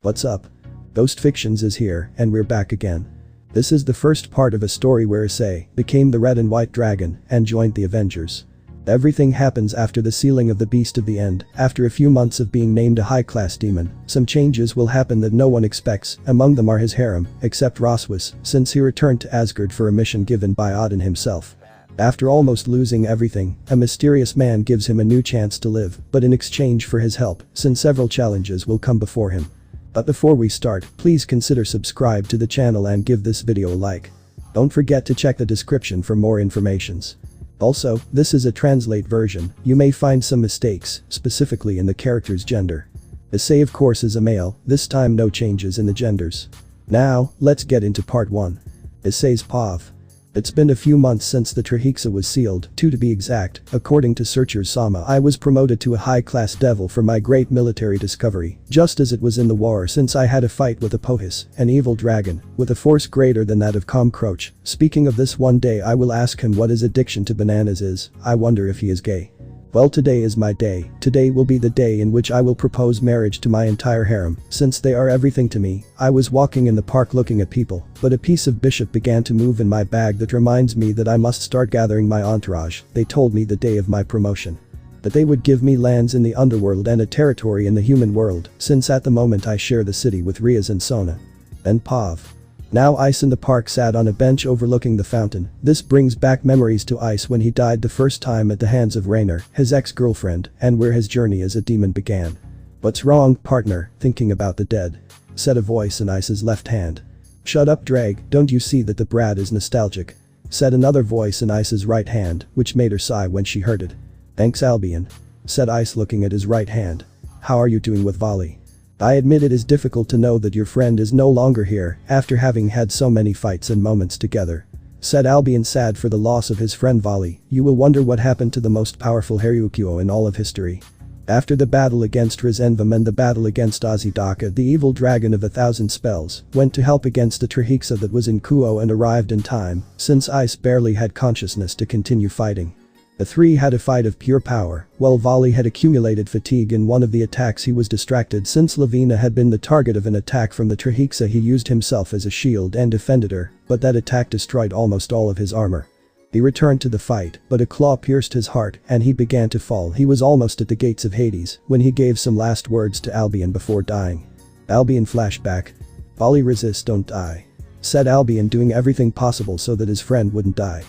What's up? Ghost Fictions is here, and we're back again. This is the first part of a story where Issei became the red and white dragon and joined the Avengers. Everything happens after the sealing of the Beast of the End. After a few months of being named a high-class demon, some changes will happen that no one expects. Among them are his harem, except Rosseweise, since he returned to Asgard for a mission given by Odin himself. After almost losing everything, a mysterious man gives him a new chance to live, but in exchange for his help, since several challenges will come before him. But before we start, please consider subscribe to the channel and give this video a like. Don't forget to check the description for more informations. Also, this is a translate version. You may find some mistakes, specifically in the character's gender. Issei of course is a male, this time no changes in the genders. Now, let's get into part 1. Issei's POV. It's been a few months since the Trahexa was sealed, 2 to be exact. According to Searcher's Sama, I was promoted to a high-class devil for my great military discovery, just as it was in the war, since I had a fight with Apophis, an evil dragon, with a force greater than that of Comcroach. Speaking of this, one day I will ask him what his addiction to bananas is. I wonder if he is gay. Well, today is my day. Today will be the day in which I will propose marriage to my entire harem, since they are everything to me. I was walking in the park looking at people, but a piece of bishop began to move in my bag that reminds me that I must start gathering my entourage. They told me the day of my promotion that they would give me lands in the underworld and a territory in the human world, since at the moment I share the city with Riaz and Sona. Then POV. Now Ice in the park sat on a bench overlooking the fountain. This brings back memories to Ice when he died the first time at the hands of Rainer, his ex-girlfriend, and where his journey as a demon began. "What's wrong, partner, thinking about the dead?" said a voice in Ice's left hand. "Shut up, Drag, don't you see that the brat is nostalgic?" said another voice in Ice's right hand, which made her sigh when she heard it. "Thanks, Albion," said Ice looking at his right hand. "How are you doing with Volley?" "I admit it is difficult to know that your friend is no longer here after having had so many fights and moments together," said Albion, sad for the loss of his friend Volley. "You will wonder what happened to the most powerful Haryukyo in all of history. After the battle against Rizenvam and the battle against Azidaka, the evil dragon of 1,000 spells went to help against the Trahexa that was in Kuo and arrived in time, since Ice barely had consciousness to continue fighting. The three had a fight of pure power, while Volley had accumulated fatigue in one of the attacks. He was distracted since Lavina had been the target of an attack from the Trahexa. He used himself as a shield and defended her, but that attack destroyed almost all of his armor. He returned to the fight, but a claw pierced his heart and he began to fall. He was almost at the gates of Hades when he gave some last words to Albion before dying. Albion flashback. "Volley, resist, don't die," said Albion, doing everything possible so that his friend wouldn't die.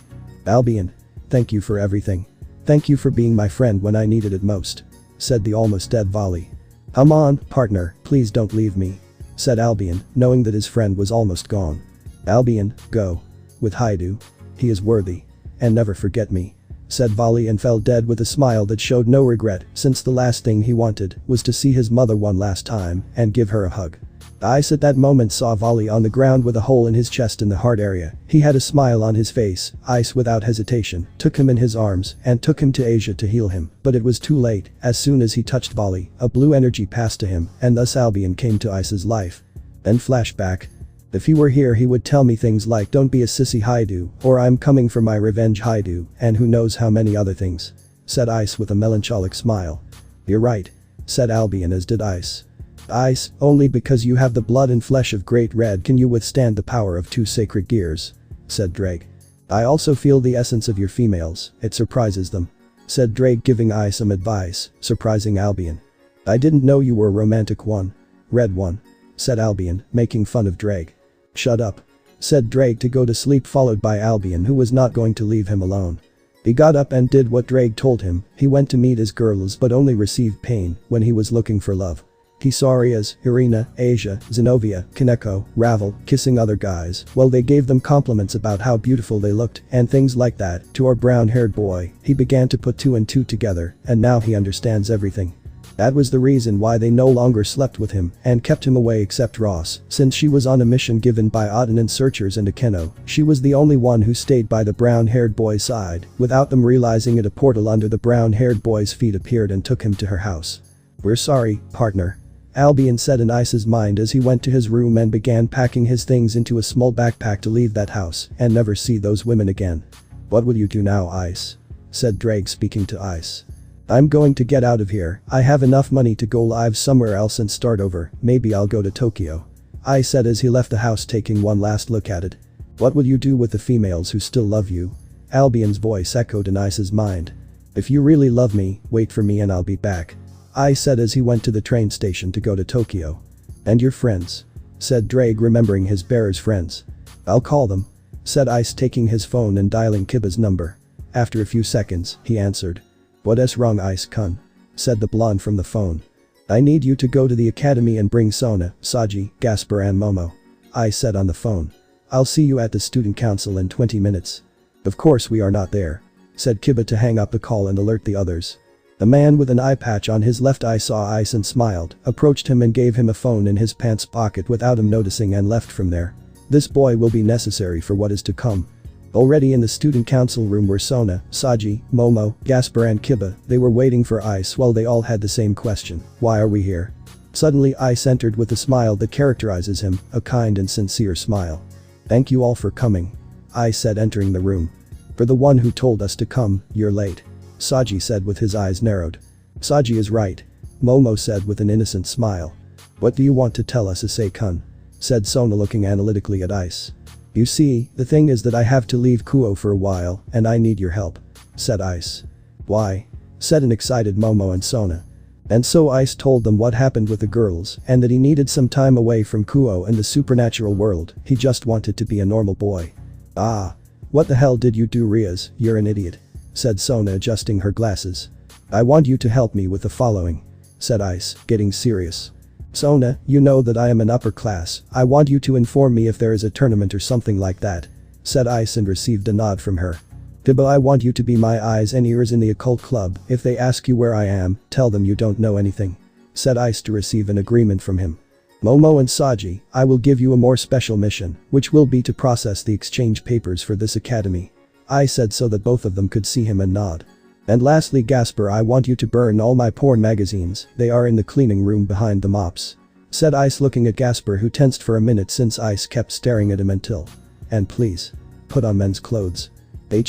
"Albion, thank you for everything. Thank you for being my friend when I needed it most," said the almost dead Volley. "Come on, partner, please don't leave me," said Albion, knowing that his friend was almost gone. "Albion, go with Haidu. He is worthy. And never forget me," said Volley, and fell dead with a smile that showed no regret, since the last thing he wanted was to see his mother one last time and give her a hug. Ice at that moment saw Volley on the ground with a hole in his chest in the heart area. He had a smile on his face. Ice without hesitation took him in his arms and took him to Asia to heal him, but it was too late. As soon as he touched Volley, a blue energy passed to him, and thus Albion came to Ice's life. Then flashback. "If he were here he would tell me things like 'Don't be a sissy, Haidu,' or 'I'm coming for my revenge, Haidu,' and who knows how many other things," said Ice with a melancholic smile. "You're right," said Albion, as did Ice. "Ice, only because you have the blood and flesh of Great Red can you withstand the power of 2 sacred gears," said Drake. "I also feel the essence of your females, it surprises them," said Drake, giving Ice some advice, surprising Albion. "I didn't know you were a romantic one. Red one," said Albion, making fun of Drake. "Shut up," said Drake to go to sleep, followed by Albion, who was not going to leave him alone. He got up and did what Drake told him. He went to meet his girls but only received pain when he was looking for love. He saw Riaz, Irina, Asia, Zenobia, Kaneko, Ravel kissing other guys while they gave them compliments about how beautiful they looked and things like that. To our brown-haired boy, he began to put 2 and 2 together, and now he understands everything. That was the reason why they no longer slept with him and kept him away, except Ross, since she was on a mission given by Odin and Searchers and Akeno. She was the only one who stayed by the brown-haired boy's side. Without them realizing it, a portal under the brown-haired boy's feet appeared and took him to her house. "We're sorry, partner," Albion said in Ice's mind as he went to his room and began packing his things into a small backpack to leave that house and never see those women again. "What will you do now, Ice?" said Drake, speaking to Ice. I'm going to get out of here. I have enough money to go live somewhere else and start over. Maybe I'll go to Tokyo. I said as he left the house, taking one last look at it. What will you do with the females who still love you? Albion's voice echoed in Ice's mind. If you really love me, wait for me and I'll be back. I said as he went to the train station to go to Tokyo. And your friends? Said Drake, remembering his bearer's friends. I'll call them. Said Ice, taking his phone and dialing Kiba's number. After a few seconds, he answered. What's wrong, Ice-kun? Said the blonde from the phone. I need you to go to the academy and bring Sona, Saji, Gasper and Momo. I said on the phone. I'll see you at the student council in 20 minutes. Of course we are not there. Said Kiba to hang up the call and alert the others. The man with an eye patch on his left eye saw Ice and smiled, approached him and gave him a phone in his pants pocket without him noticing and left from there. This boy will be necessary for what is to come. Already in the student council room were Sona, Saji, Momo, Gasper and Kiba. They were waiting for Ice while they all had the same question. Why are we here? Suddenly Ice entered with a smile that characterizes him, a kind and sincere smile. Thank you all for coming. Ice said, entering the room. For the one who told us to come, you're late. Saji said with his eyes narrowed. Saji is right. Momo said with an innocent smile. What do you want to tell us, Issei-kun? Said Sona, looking analytically at Ice. You see, the thing is that I have to leave Kuo for a while and I need your help. Said Ice. Why? Said an excited Momo and Sona. And so Ice told them what happened with the girls and that he needed some time away from Kuo and the supernatural world. He just wanted to be a normal boy. Ah. What the hell did you do, Riaz? You're an idiot. Said Sona, adjusting her glasses. I want you to help me with the following. Said Ice, getting serious. Sona, you know that I am an upper class. I want you to inform me if there is a tournament or something like that. Said Ice and received a nod from her. Kiba, I want you to be my eyes and ears in the occult club. If they ask you where I am, tell them you don't know anything. Said Ice to receive an agreement from him. Momo and Saji, I will give you a more special mission, which will be to process the exchange papers for this academy. I said so that both of them could see him and nod. And lastly, Gasper, I want you to burn all my porn magazines. They are in the cleaning room behind the mops. Said Ice, looking at Gasper, who tensed for a minute since Ice kept staring at him until. And please. Put on men's clothes. Hi,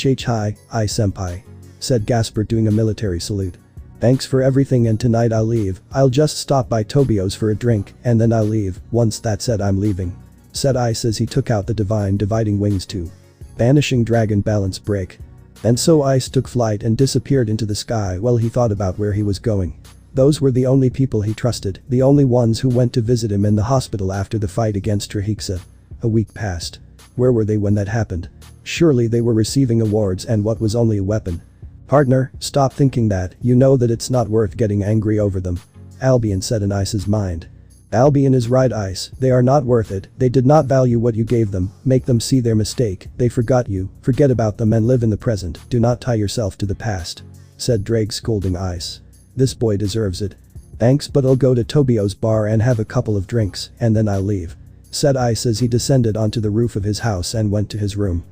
senpai. Said Gasper, doing a military salute. Thanks for everything, and tonight I'll leave. I'll just stop by Tobio's for a drink and then I'll leave. Once that's said, I'm leaving. Said Ice as he took out the divine dividing wings to vanishing dragon balance break. And so Ice took flight and disappeared into the sky while he thought about where he was going. Those were the only people he trusted, the only ones who went to visit him in the hospital after the fight against Trahixa. A week passed. Where were they when that happened? Surely they were receiving awards and what was only a weapon. Partner, stop thinking that, you know that it's not worth getting angry over them. Albion said in Ice's mind. Albion is right, Ice, they are not worth it. They did not value what you gave them. Make them see their mistake. They forgot you. Forget about them and live in the present. Do not tie yourself to the past. Said Drake, scolding Ice. This boy deserves it. Thanks, but I'll go to Tobio's bar and have a couple of drinks and then I'll leave. Said Ice as he descended onto the roof of his house and went to his room.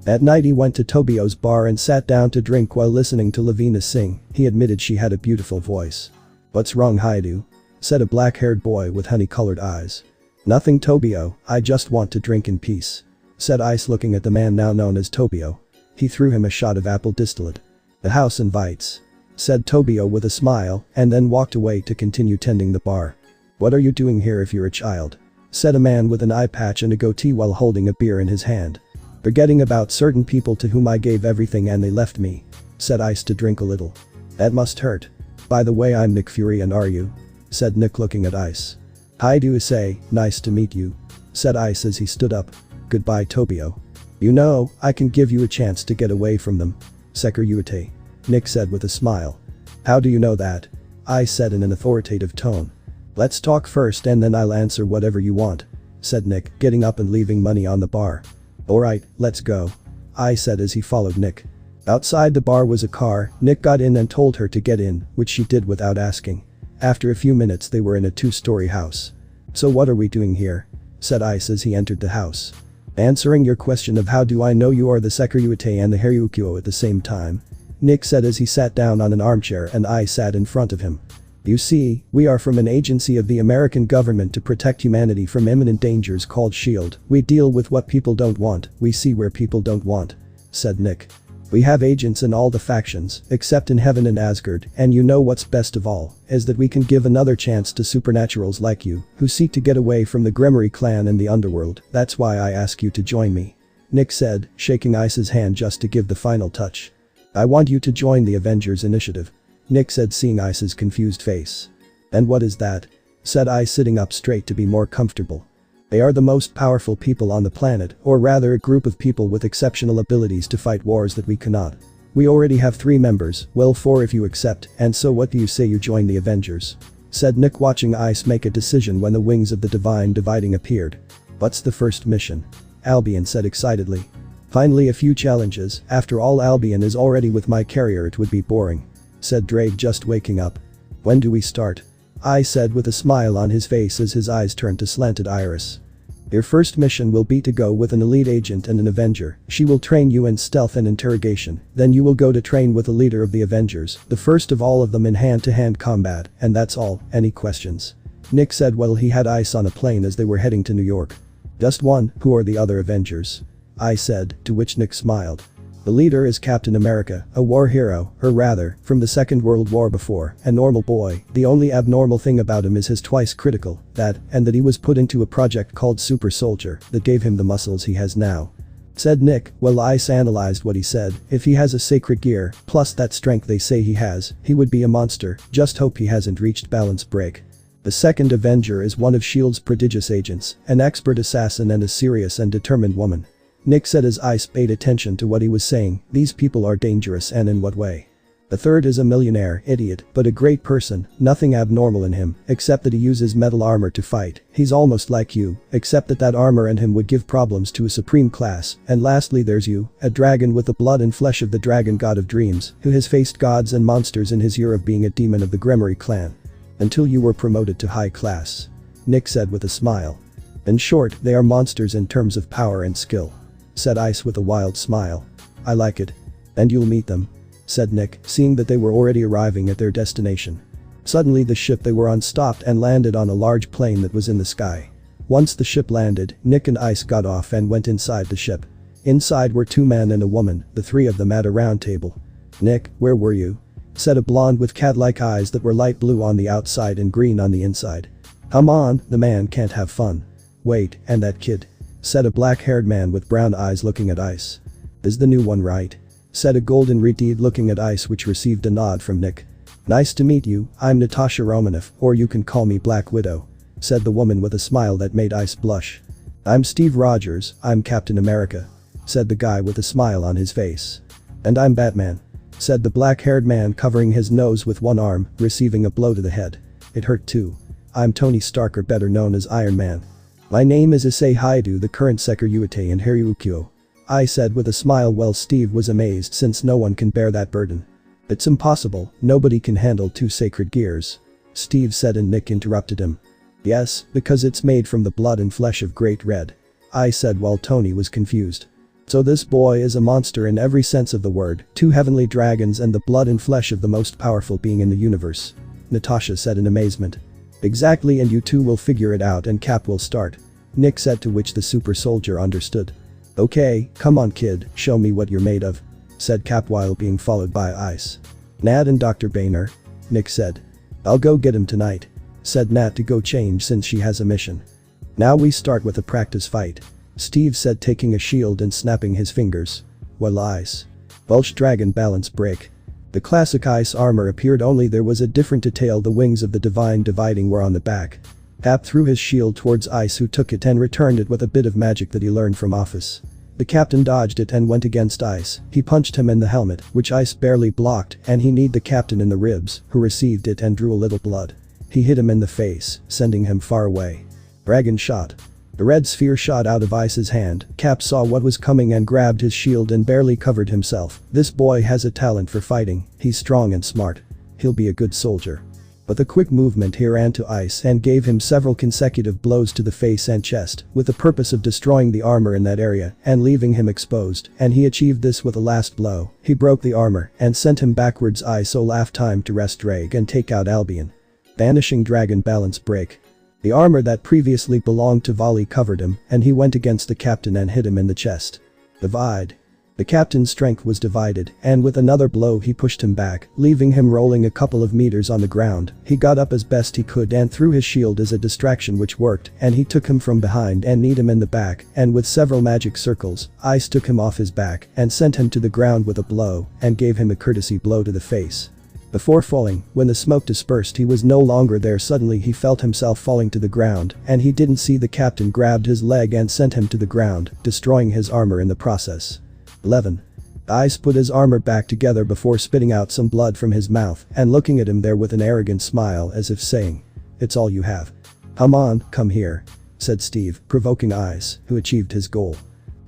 At night he went to Tobio's bar and sat down to drink while listening to Lavina sing. He admitted she had a beautiful voice. What's wrong, Haidu? Said a black-haired boy with honey-colored eyes. Nothing, Tobio, I just want to drink in peace. Said Ice, looking at the man now known as Tobio. He threw him a shot of apple distillate. The house invites. Said Tobio with a smile and then walked away to continue tending the bar. What are you doing here if you're a child? Said a man with an eye patch and a goatee while holding a beer in his hand. Forgetting about certain people to whom I gave everything and they left me. Said Ice to drink a little. That must hurt. By the way, I'm Nick Fury, and are you? Said Nick, looking at Ice. Hi, do Issei, nice to meet you. Said Ice as he stood up. Goodbye, Tobio. You know, I can give you a chance to get away from them. Sekuruyute. Nick said with a smile. How do you know that? Ice said in an authoritative tone. Let's talk first and then I'll answer whatever you want. Said Nick, getting up and leaving money on the bar. Alright, let's go. Ice said as he followed Nick. Outside the bar was a car. Nick got in and told her to get in, which she did without asking. After a few minutes they were in a 2-story house. So what are we doing here? Said Ice as he entered the house. Answering your question of how do I know you are the Sekuruyute and the Haryukyo at the same time. Nick said as he sat down on an armchair and Ice sat in front of him. You see, we are from an agency of the American government to protect humanity from imminent dangers called SHIELD. We deal with what people don't want, we see where people don't want. Said Nick. We have agents in all the factions, except in heaven and Asgard, and you know what's best of all, is that we can give another chance to supernaturals like you, who seek to get away from the Gremory clan and the underworld. That's why I ask you to join me," Nick said, shaking Ice's hand just to give the final touch. "I want you to join the Avengers initiative," Nick said, seeing Ice's confused face. "And what is that?" said Ice, sitting up straight to be more comfortable. "They are the most powerful people on the planet, or rather a group of people with exceptional abilities to fight wars that we cannot. We already have 3 members, well 4 if you accept, and so what do you say you join the Avengers?" said Nick, watching Ice make a decision when the wings of the Divine Dividing appeared. "What's the first mission?" Albion said excitedly. "Finally a few challenges, after all Albion is already with my carrier, it would be boring," said Drake, just waking up. "When do we start?" Ice said with a smile on his face as his eyes turned to slanted iris. "Your first mission will be to go with an elite agent and an Avenger. She will train you in stealth and interrogation, then you will go to train with the leader of the Avengers, the first of all of them in hand-to-hand combat, and that's all. Any questions?" Nick said while he had Ice on a plane as they were heading to New York. "Just one, who are the other Avengers?" Ice said, to which Nick smiled. "The leader is Captain America, a war hero, or rather, from the Second World War before, a normal boy. The only abnormal thing about him is his twice critical, that, and that he was put into a project called Super Soldier that gave him the muscles he has now," said Nick, while Ice analyzed what he said. "If he has a sacred gear, plus that strength they say he has, he would be a monster. Just hope he hasn't reached balance break. The second Avenger is one of S.H.I.E.L.'s prodigious agents, an expert assassin and a serious and determined woman," Nick said as Ice paid attention to what he was saying. "These people are dangerous, and in what way?" "The third is a millionaire idiot, but a great person, nothing abnormal in him, except that he uses metal armor to fight. He's almost like you, except that armor and him would give problems to a supreme class. And lastly there's you, a dragon with the blood and flesh of the dragon god of dreams, who has faced gods and monsters in his year of being a demon of the Gremory clan. Until you were promoted to high class," Nick said with a smile. "In short, they are monsters in terms of power and skill," said Ice with a wild smile. "I like it. And you'll meet them," said Nick, seeing that they were already arriving at their destination. Suddenly the ship they were on stopped and landed on a large plane that was in the sky. Once the ship landed, Nick and Ice got off and went inside the ship. Inside were 2 men and a woman, the 3 of them at a round table. "Nick, where were you?" said a blonde with cat-like eyes that were light blue on the outside and green on the inside. "Come on, the man can't have fun." "Wait, and that kid?" said a black-haired man with brown eyes looking at Ice. "Is the new one right?" said a golden redeed looking at Ice, which received a nod from Nick. "Nice to meet you, I'm Natasha Romanoff, or you can call me Black Widow," said the woman with a smile that made Ice blush. "I'm Steve Rogers, I'm Captain America," said the guy with a smile on his face. "And I'm Batman," said the black-haired man, covering his nose with one arm, receiving a blow to the head. It hurt too. "I'm Tony Stark, or better known as Iron Man. My name is Issei Haidu, the current Secretary in Haryukyo," I said with a smile while Steve was amazed, since no one can bear that burden. "It's impossible, nobody can handle 2 sacred gears," Steve said, and Nick interrupted him. "Yes, because it's made from the blood and flesh of Great Red," I said while Tony was confused. "So this boy is a monster in every sense of the word, 2 heavenly dragons and the blood and flesh of the most powerful being in the universe," Natasha said in amazement. "Exactly, and you 2 will figure it out and Cap will start," Nick said, to which the super soldier understood. "Okay, come on kid, show me what you're made of," said Cap while being followed by Ice. "Nat and Dr. Boehner," Nick said. "I'll go get him tonight," said Nat to go change since she has a mission. "Now we start with a practice fight," Steve said, taking a shield and snapping his fingers. While Ice. Welsh Dragon Balance Break. The classic Ice armor appeared, only there was a different detail. The wings of the Divine Dividing were on the back. Cap threw his shield towards Ice, who took it and returned it with a bit of magic that he learned from Office. The captain dodged it and went against Ice. He punched him in the helmet, which Ice barely blocked, and he kneed the captain in the ribs, who received it and drew a little blood. He hit him in the face, sending him far away. Dragon shot. The red sphere shot out of Ice's hand. Cap saw what was coming and grabbed his shield and barely covered himself. This boy has a talent for fighting. He's strong and smart. He'll be a good soldier. But the quick movement he ran to Ice and gave him several consecutive blows to the face and chest, with the purpose of destroying the armor in that area and leaving him exposed, and he achieved this with a last blow. He broke the armor and sent him backwards. Ice laughed. Time to rest Drake and take out Albion. Vanishing Dragon Balance Break. The armor that previously belonged to Volley covered him, and he went against the captain and hit him in the chest. Divide. The captain's strength was divided, and with another blow he pushed him back, leaving him rolling a couple of meters on the ground. He got up as best he could and threw his shield as a distraction, which worked, and he took him from behind and kneed him in the back, and with several magic circles, Ice took him off his back and sent him to the ground with a blow and gave him a courtesy blow to the face. Before falling, when the smoke dispersed, he was no longer there. Suddenly he felt himself falling to the ground, and he didn't see the captain grabbed his leg and sent him to the ground, destroying his armor in the process. 11. Ice put his armor back together before spitting out some blood from his mouth and looking at him there with an arrogant smile, as if saying, "It's all you have. Come on, come here," said Steve, provoking Ice, who achieved his goal.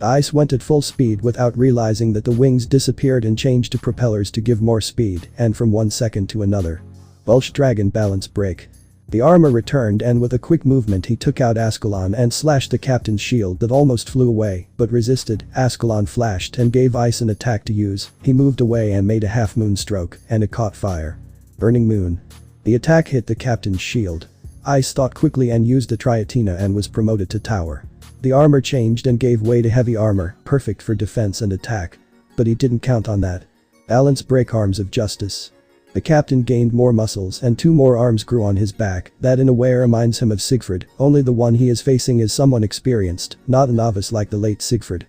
Ice went at full speed without realizing that the wings disappeared and changed to propellers to give more speed, and from one second to another. Welsh Dragon balance break. The armor returned, and with a quick movement he took out Ascalon and slashed the captain's shield that almost flew away, but resisted. Ascalon flashed and gave Ice an attack to use. He moved away and made a half-moon stroke, and it caught fire. Burning Moon. The attack hit the captain's shield. Ice thought quickly and used a Triatina and was promoted to tower. The armor changed and gave way to heavy armor, perfect for defense and attack. But he didn't count on that. Balance break. Arms of Justice. The captain gained more muscles and 2 more arms grew on his back. That in a way reminds him of Siegfried, only the one he is facing is someone experienced, not a novice like the late Siegfried.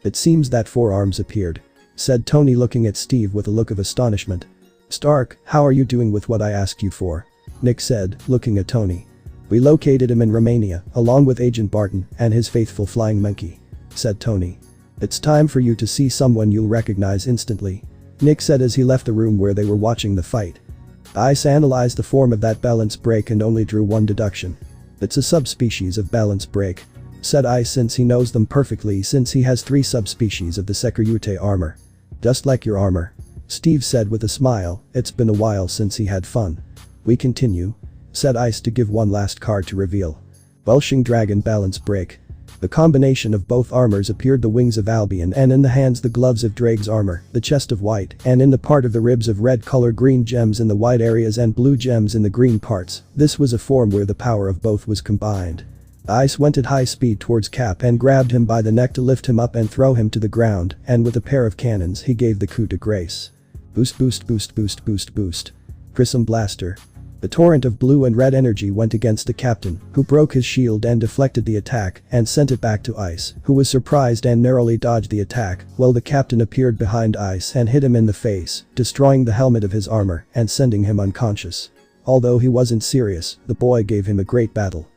"It seems that 4 arms appeared," said Tony, looking at Steve with a look of astonishment. "Stark, how are you doing with what I asked you for?" Nick said, looking at Tony. "We located him in Romania, along with Agent Barton and his faithful flying monkey," said Tony. "It's time for you to see someone you'll recognize instantly," Nick said as he left the room where they were watching the fight. Ice analyzed the form of that balance break and only drew one deduction. "It's a subspecies of balance break," said Ice, since he knows them perfectly since he has 3 subspecies of the Securiute armor. "Just like your armor," Steve said with a smile. It's been a while since he had fun. "We continue," said Ice to give one last card to reveal. Welshing Dragon balance break. The combination of both armors appeared: the wings of Albion, and in the hands the gloves of Drake's armor, the chest of white, and in the part of the ribs of red color, green gems in the white areas and blue gems in the green parts. This was a form where the power of both was combined. Ice went at high speed towards Cap and grabbed him by the neck to lift him up and throw him to the ground, and with a pair of cannons he gave the coup de grace. Boost boost boost boost boost boost. Prism Blaster. The torrent of blue and red energy went against the captain, who broke his shield and deflected the attack and sent it back to Ice, who was surprised and narrowly dodged the attack, while the captain appeared behind Ice and hit him in the face, destroying the helmet of his armor and sending him unconscious. Although he wasn't serious, the boy gave him a great battle.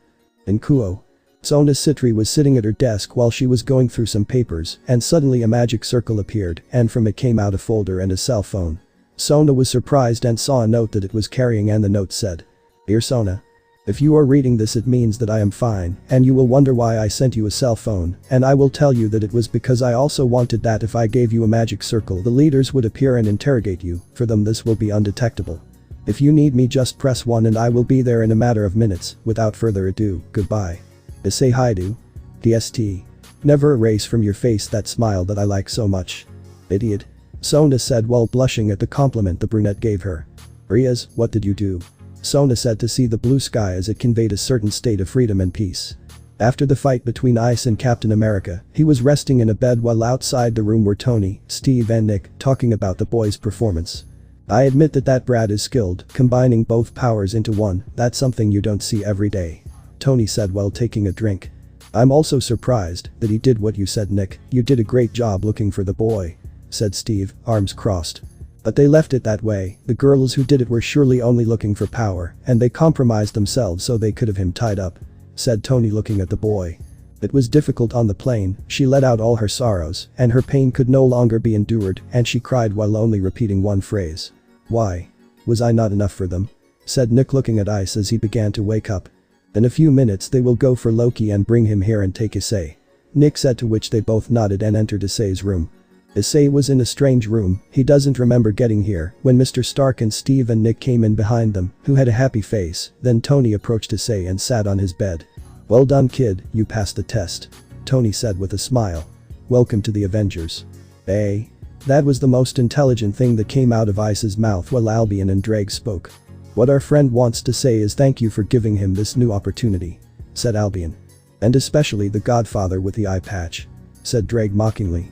In Kuo. Sona Citri was sitting at her desk while she was going through some papers, and suddenly a magic circle appeared, and from it came out a folder and a cell phone. Sona was surprised and saw a note that it was carrying, and the note said, "Dear Sona, if you are reading this, it means that I am fine, and you will wonder why I sent you a cell phone, and I will tell you that it was because I also wanted that if I gave you a magic circle the leaders would appear and interrogate you. For them this will be undetectable. If you need me, just press 1 and I will be there in a matter of minutes. Without further ado, goodbye. Issei Haidu. DST. Never erase from your face that smile that I like so much. Idiot," Sona said while blushing at the compliment the brunette gave her. "Riaz, what did you do?" Sona said to see the blue sky as it conveyed a certain state of freedom and peace. After the fight between Ice and Captain America, he was resting in a bed while outside the room were Tony, Steve and Nick talking about the boy's performance. "I admit that Brad is skilled, combining both powers into one. That's something you don't see every day," Tony said while taking a drink. "I'm also surprised that he did what you said, Nick. You did a great job looking for the boy," said Steve, arms crossed. "But they left it that way. The girls who did it were surely only looking for power, and they compromised themselves so they could have him tied up," said Tony, looking at the boy. "It was difficult on the plane. She let out all her sorrows, and her pain could no longer be endured, and she cried while only repeating one phrase. Why? Was I not enough for them?" said Nick, looking at Ice as he began to wake up. "In a few minutes they will go for Loki and bring him here and take Issei," Nick said, to which they both nodded and entered Issei's room. Issei was in a strange room. He doesn't remember getting here when Mr. Stark and Steve and Nick came in behind them, who had a happy face. Then Tony approached Issei and sat on his bed. "Well done, kid, you passed the test," Tony said with a smile. "Welcome to the Avengers." "Eh?" That was the most intelligent thing that came out of Ice's mouth while Albion and Drake spoke. "What our friend wants to say is thank you for giving him this new opportunity," said Albion. "And especially the Godfather with the eye patch," said Drake mockingly.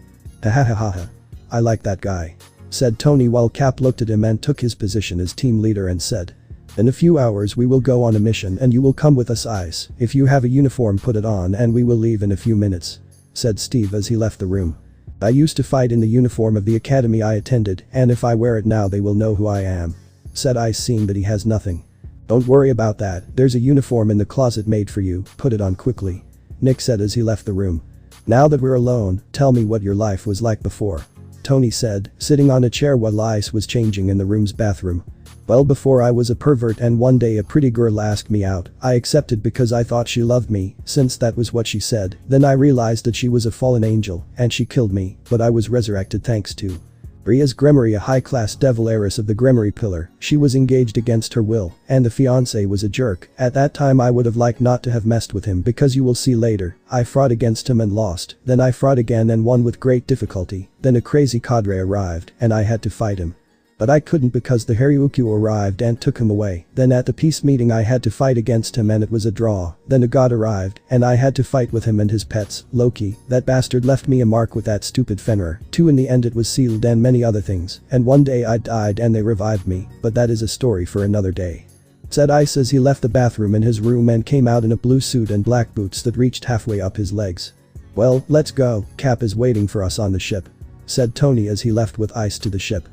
Ha. I like that guy. Said Tony while Cap looked at him and took his position as team leader and said. In a few hours we will go on a mission and you will come with us, Ice. If you have a uniform, put it on and we will leave in a few minutes. Said Steve as he left the room. I used to fight in the uniform of the academy I attended, and if I wear it now they will know who I am. Said Ice, seeing that he has nothing. Don't worry about that, there's a uniform in the closet made for you, put it on quickly. Nick said as he left the room. Now that we're alone, tell me what your life was like before. Tony said, sitting on a chair while Ice was changing in the room's bathroom. Well, before I was a pervert and one day a pretty girl asked me out. I accepted because I thought she loved me, since that was what she said. Then I realized that she was a fallen angel and she killed me, but I was resurrected thanks to Ria's Gremory, a high-class devil heiress of the Gremory pillar. She was engaged against her will, and the fiancé was a jerk. At that time I would have liked not to have messed with him because you will see later. I fought against him and lost, then I fought again and won with great difficulty. Then a crazy cadre arrived and I had to fight him. But I couldn't because the Haryukyu arrived and took him away. Then at the peace meeting I had to fight against him and it was a draw. Then a god arrived and I had to fight with him and his pets. Loki, that bastard, left me a mark with that stupid Fenrir. Too, in the end it was sealed and many other things. And one day I died and they revived me, but that is a story for another day. Said Ice as he left the bathroom in his room and came out in a blue suit and black boots that reached halfway up his legs. Well, let's go, Cap is waiting for us on the ship. Said Tony as he left with Ice to the ship.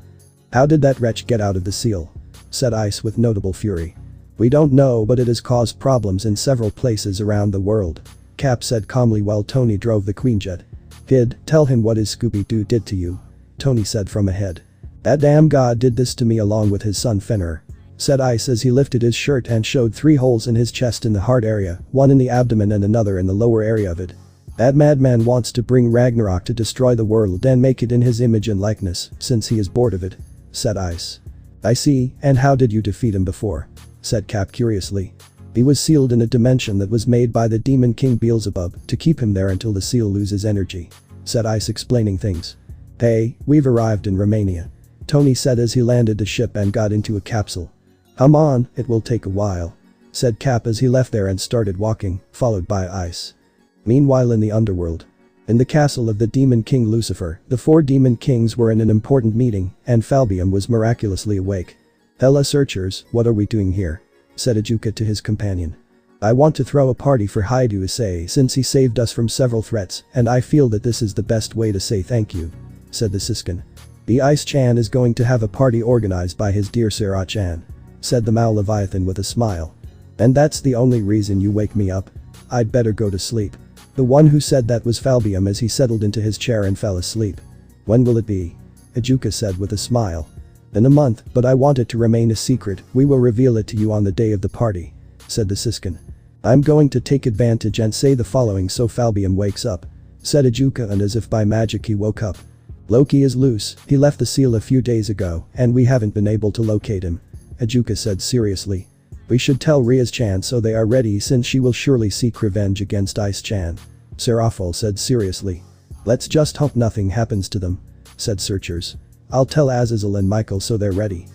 How did that wretch get out of the seal? Said Ice with notable fury. We don't know, but it has caused problems in several places around the world. Cap said calmly while Tony drove the Queenjet. Kid, tell him what his Scooby-Doo did to you. Tony said from ahead. That damn god did this to me along with his son Fenrir. Said Ice as he lifted his shirt and showed 3 holes in his chest in the heart area, one in the abdomen and another in the lower area of it. That madman wants to bring Ragnarok to destroy the world and make it in his image and likeness, since he is bored of it. Said Ice. I see, and how did you defeat him before? Said Cap curiously. He was sealed in a dimension that was made by the demon king Beelzebub to keep him there until the seal loses energy. Said Ice, explaining things. Hey, we've arrived in Romania. Tony said as he landed the ship and got into a capsule. Come on, it will take a while. Said Cap as he left there and started walking, followed by Ice. Meanwhile in the underworld. In the castle of the Demon King Lucifer, the 4 demon kings were in an important meeting, and Falbium was miraculously awake. Hella searchers, what are we doing here? Said Ajuka to his companion. I want to throw a party for Haidu Issei since he saved us from several threats, and I feel that this is the best way to say thank you. Said the Siskin. The Ice-chan is going to have a party organized by his dear Sarah-chan. Said the Mao Leviathan with a smile. And that's the only reason you wake me up? I'd better go to sleep. The one who said that was Falbium as he settled into his chair and fell asleep. When will it be? Ajuka said with a smile. In a month, but I want it to remain a secret. We will reveal it to you on the day of the party. Said the Siskin. I'm going to take advantage and say the following so Falbium wakes up. Said Ajuka, and as if by magic he woke up. Loki is loose, he left the seal a few days ago and we haven't been able to locate him. Ajuka said seriously. We should tell Rias-chan so they are ready since she will surely seek revenge against Ice-chan. Serafal said seriously. Let's just hope nothing happens to them. Said Searchers. I'll tell Azazel and Michael so they're ready.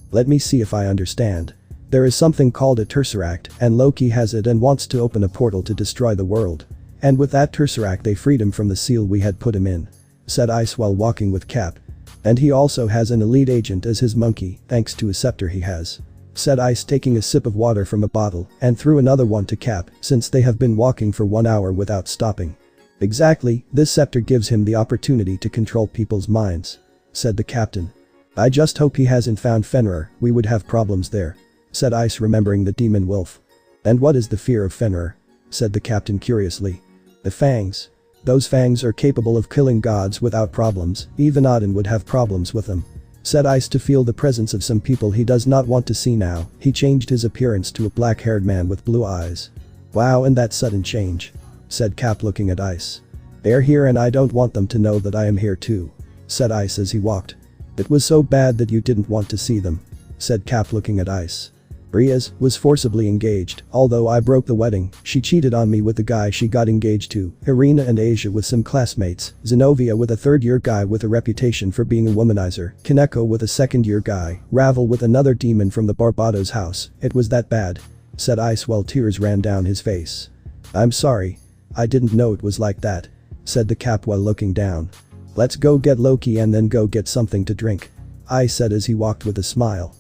Let me see if I understand. There is something called a Tesseract and Loki has it and wants to open a portal to destroy the world. And with that Tesseract they freed him from the seal we had put him in. Said Ice while walking with Cap. And he also has an elite agent as his monkey thanks to a scepter he has. Said Ice taking a sip of water from a bottle and threw another one to Cap since they have been walking for 1 hour without stopping. Exactly, this scepter gives him the opportunity to control people's minds. Said the captain. I just hope he hasn't found Fenrir, we would have problems there. Said Ice remembering the demon wolf. And what is the fear of Fenrir? Said the captain curiously. The fangs. Those fangs are capable of killing gods without problems, even Odin would have problems with them. Said Ice to feel the presence of some people he does not want to see now. He changed his appearance to a black-haired man with blue eyes. Wow, and that sudden change. Said Cap looking at Ice. They're here and I don't want them to know that I am here too. Said Ice as he walked. It was so bad that you didn't want to see them. Said Cap looking at Ice. Rias was forcibly engaged, although I broke the wedding, she cheated on me with the guy she got engaged to, Irina and Asia with some classmates, Zenobia with a third-year guy with a reputation for being a womanizer, Kaneko with a second-year guy, Ravel with another demon from the Barbados house, it was that bad. Said Ice while tears ran down his face. I'm sorry. I didn't know it was like that. Said the Cap while looking down. Let's go get Loki and then go get something to drink. I said as he walked with a smile.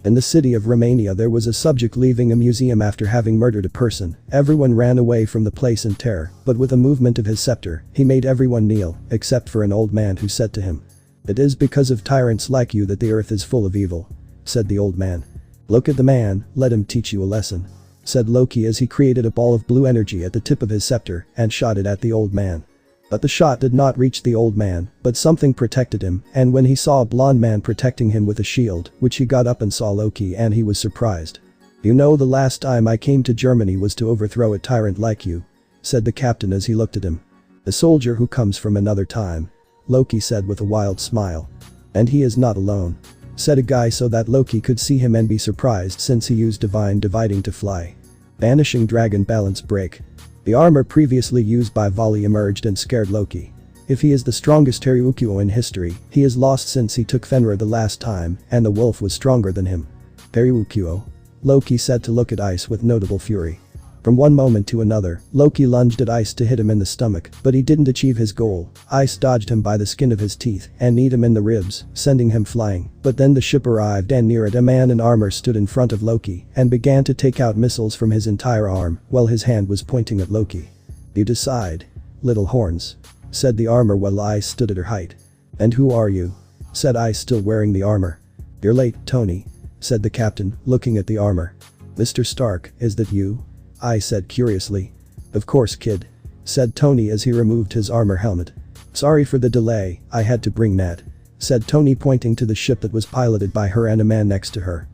In the city of Romania there was a subject leaving a museum after having murdered a person. Everyone ran away from the place in terror, but with a movement of his scepter, he made everyone kneel, except for an old man who said to him, "It is because of tyrants like you that the earth is full of evil," said the old man. "Look at the man, let him teach you a lesson," said Loki as he created a ball of blue energy at the tip of his scepter and shot it at the old man. But the shot did not reach the old man, but something protected him, and when he saw a blonde man protecting him with a shield, which he got up and saw Loki, and he was surprised. "You know, the last time I came to Germany was to overthrow a tyrant like you," said the captain as he looked at him. "A soldier who comes from another time," Loki said with a wild smile. "And he is not alone," said a guy so that Loki could see him and be surprised since he used divine dividing to fly. Vanishing dragon balance break. The armor previously used by Vali emerged and scared Loki. If he is the strongest Teryukuo in history, he is lost since he took Fenrir the last time, and the wolf was stronger than him. "Teryukuo," Loki said to look at Ice with notable fury. From one moment to another, Loki lunged at Ice to hit him in the stomach, but he didn't achieve his goal. Ice dodged him by the skin of his teeth and kneed him in the ribs, sending him flying. But then the ship arrived and near it a man in armor stood in front of Loki and began to take out missiles from his entire arm while his hand was pointing at Loki. "You decide, little horns," said the armor while Ice stood at her height. "And who are you?" said Ice still wearing the armor. "You're late, Tony," said the captain, looking at the armor. "Mr. Stark, is that you?" I said curiously. "Of course, kid," said Tony as he removed his armor helmet. "Sorry for the delay, I had to bring Nat," said Tony pointing to the ship that was piloted by her and a man next to her.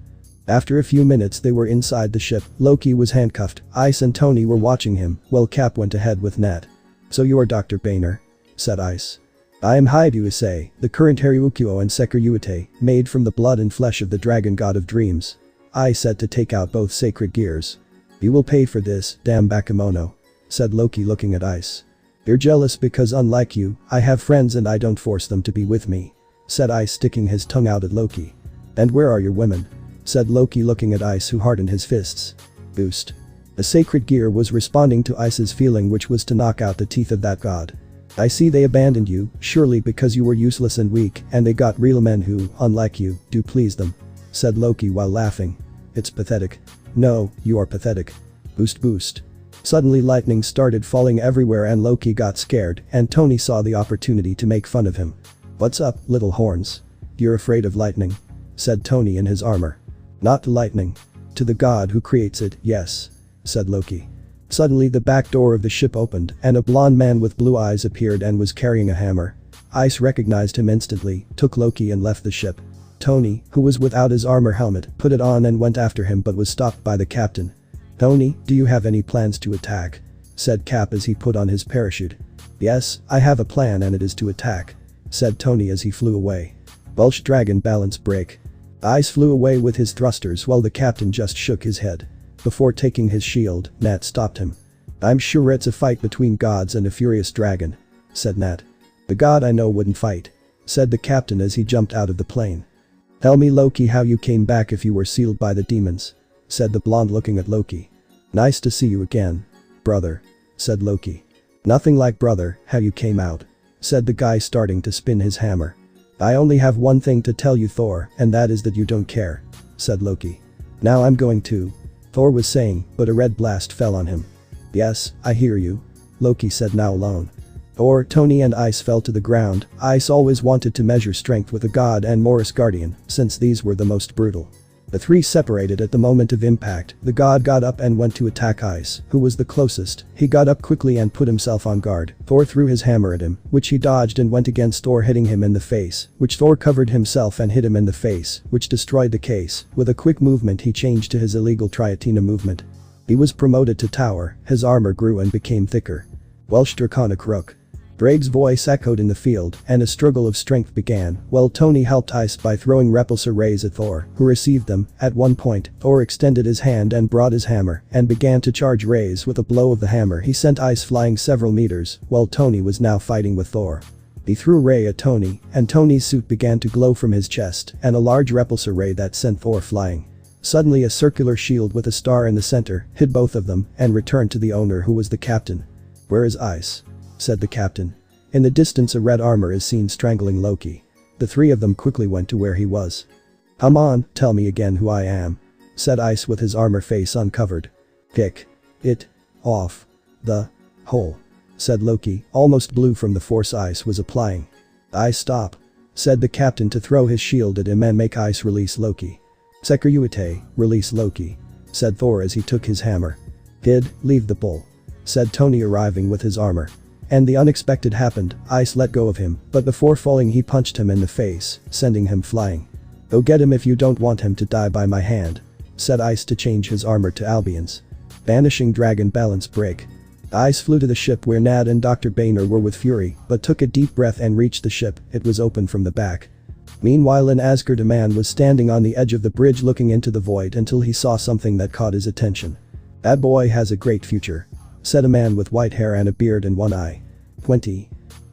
After a few minutes they were inside the ship. Loki was handcuffed. Ice and Tony were watching him while Cap went ahead with Nat. "So you are Dr. Boehner," said Ice. "I am Haidu Issei, the current Teryukuo and Sekiryuite, made from the blood and flesh of the dragon god of dreams." I said to take out both sacred gears. "You will pay for this, damn Bakemono," said Loki looking at Ice. "You're jealous because unlike you, I have friends and I don't force them to be with me," said Ice sticking his tongue out at Loki. "And where are your women?" said Loki looking at Ice who hardened his fists. Boost. The sacred gear was responding to Ice's feeling which was to knock out the teeth of that god. "I see they abandoned you, surely because you were useless and weak and they got real men who, unlike you, do please them," said Loki while laughing. "It's pathetic." "No, you are pathetic." Boost boost. Suddenly lightning started falling everywhere and Loki got scared and Tony saw the opportunity to make fun of him. "What's up, little horns? You're afraid of lightning?" said Tony in his armor. "Not to lightning. To the god who creates it, yes," said Loki. Suddenly the back door of the ship opened and a blond man with blue eyes appeared and was carrying a hammer. Ice recognized him instantly, took Loki and left the ship. Tony, who was without his armor helmet, put it on and went after him but was stopped by the captain. "Tony, do you have any plans to attack?" said Cap as he put on his parachute. "Yes, I have a plan and it is to attack," said Tony as he flew away. Welsh dragon balance break. Ice flew away with his thrusters while the captain just shook his head. Before taking his shield, Nat stopped him. "I'm sure it's a fight between gods and a furious dragon," said Nat. "The god I know wouldn't fight," said the captain as he jumped out of the plane. "Tell me, Loki, how you came back if you were sealed by the demons," said the blonde looking at Loki. "Nice to see you again, brother," said Loki. "Nothing like brother, how you came out," said the guy starting to spin his hammer. "I only have one thing to tell you, Thor, and that is that you don't care," said Loki. "Now I'm going to," Thor was saying, but a red blast fell on him. "Yes, I hear you," Loki said now alone. Thor, Tony and Ice fell to the ground. Ice always wanted to measure strength with a god and Morris Guardian, since these were the most brutal. The three separated at the moment of impact. The god got up and went to attack Ice, who was the closest. He got up quickly and put himself on guard. Thor threw his hammer at him, which he dodged and went against Thor, hitting him in the face, which Thor covered himself and hit him in the face, which destroyed the case. With a quick movement he changed to his illegal Triatina movement. He was promoted to Tower. His armor grew and became thicker. Welsh draconic rook. Drake's voice echoed in the field, and a struggle of strength began, while Tony helped Ice by throwing repulsor rays at Thor, who received them. At one point, Thor extended his hand and brought his hammer, and began to charge rays. With a blow of the hammer he sent Ice flying several meters, while Tony was now fighting with Thor. He threw a ray at Tony, and Tony's suit began to glow from his chest, and a large repulsor ray that sent Thor flying. Suddenly a circular shield with a star in the center hit both of them, and returned to the owner, who was the captain. "Where is Ice?" said the captain. In the distance a red armor is seen strangling Loki. The three of them quickly went to where he was. "Come on, tell me again who I am," said Ice with his armor face uncovered. "Kick it off the hole," said Loki, almost blue from the force Ice was applying. "Ice stop," said the captain to throw his shield at him and make Ice release Loki. "Sekiruite, release Loki," said Thor as he took his hammer. "Kid, leave the bull," said Tony arriving with his armor. And the unexpected happened, Ice let go of him, but before falling he punched him in the face, sending him flying. "Go get him if you don't want him to die by my hand," said Ice to change his armor to Albion's. Banishing dragon balance break. Ice flew to the ship where Nat and Dr. Boehner were with fury, but took a deep breath and reached the ship. It was open from the back. Meanwhile in Asgard a man was standing on the edge of the bridge looking into the void until he saw something that caught his attention. "That boy has a great future," said a man with white hair and a beard and one eye. 20.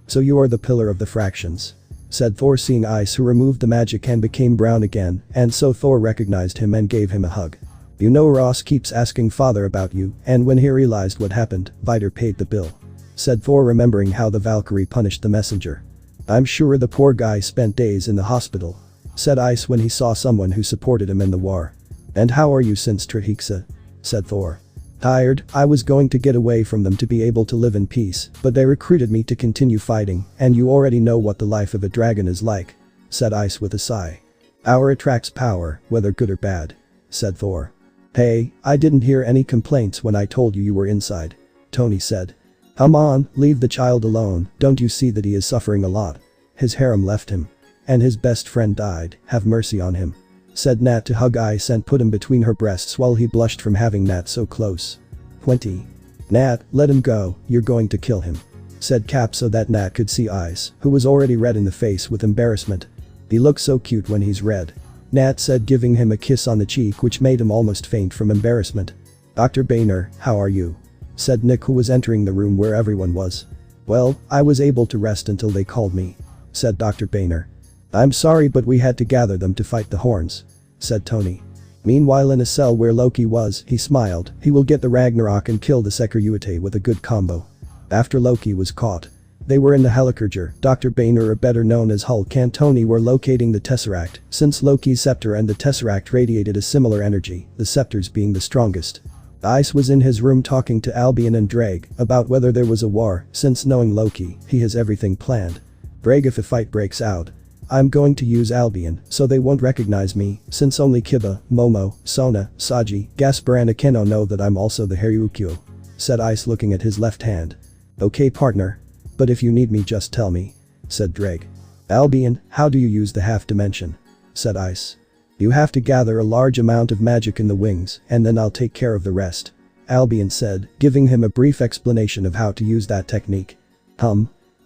"So you are the pillar of the fractions," said Thor seeing Ice, who removed the magic and became brown again, and so Thor recognized him and gave him a hug. "You know Ross keeps asking father about you, and when he realized what happened, Vider paid the bill," said Thor remembering how the Valkyrie punished the messenger. "I'm sure the poor guy spent days in the hospital," said Ice when he saw someone who supported him in the war. "And how are you since Trahixa?" said Thor. "Tired, I was going to get away from them to be able to live in peace, but they recruited me to continue fighting, and you already know what the life of a dragon is like," said Ice with a sigh. "Power attracts power, whether good or bad," said Thor. "Hey, I didn't hear any complaints when I told you were inside," Tony said. "Come on, leave the child alone, don't you see that he is suffering a lot? His harem left him. And his best friend died, have mercy on him," said Nat to hug Ice and put him between her breasts while he blushed from having Nat so close. 20. "Nat, let him go, you're going to kill him," said Cap so that Nat could see Ice, who was already red in the face with embarrassment. "He looks so cute when he's red," Nat said, giving him a kiss on the cheek which made him almost faint from embarrassment. "Dr. Boehner, how are you?" said Nick, who was entering the room where everyone was. "Well, I was able to rest until they called me," said Dr. Boehner. "I'm sorry but we had to gather them to fight the horns," said Tony. Meanwhile in a cell where Loki was, he smiled, he will get the Ragnarok and kill the Sekiruite with a good combo. After Loki was caught. They were in the Helicarger, Dr. Boehner, or better known as Hulk, and Tony were locating the Tesseract, since Loki's scepter and the Tesseract radiated a similar energy, the scepters being the strongest. Ice was in his room talking to Albion and Drake about whether there was a war, since knowing Loki, he has everything planned. "Drake, if a fight breaks out, I'm going to use Albion so they won't recognize me, since only Kiba, Momo, Sona, Saji, Gaspar and Akeno know that I'm also the Haryukyo," said Ice looking at his left hand. "Okay partner. But if you need me just tell me," said Drake. "Albion, how do you use the half dimension?" said Ice. "You have to gather a large amount of magic in the wings and then I'll take care of the rest," Albion said, giving him a brief explanation of how to use that technique.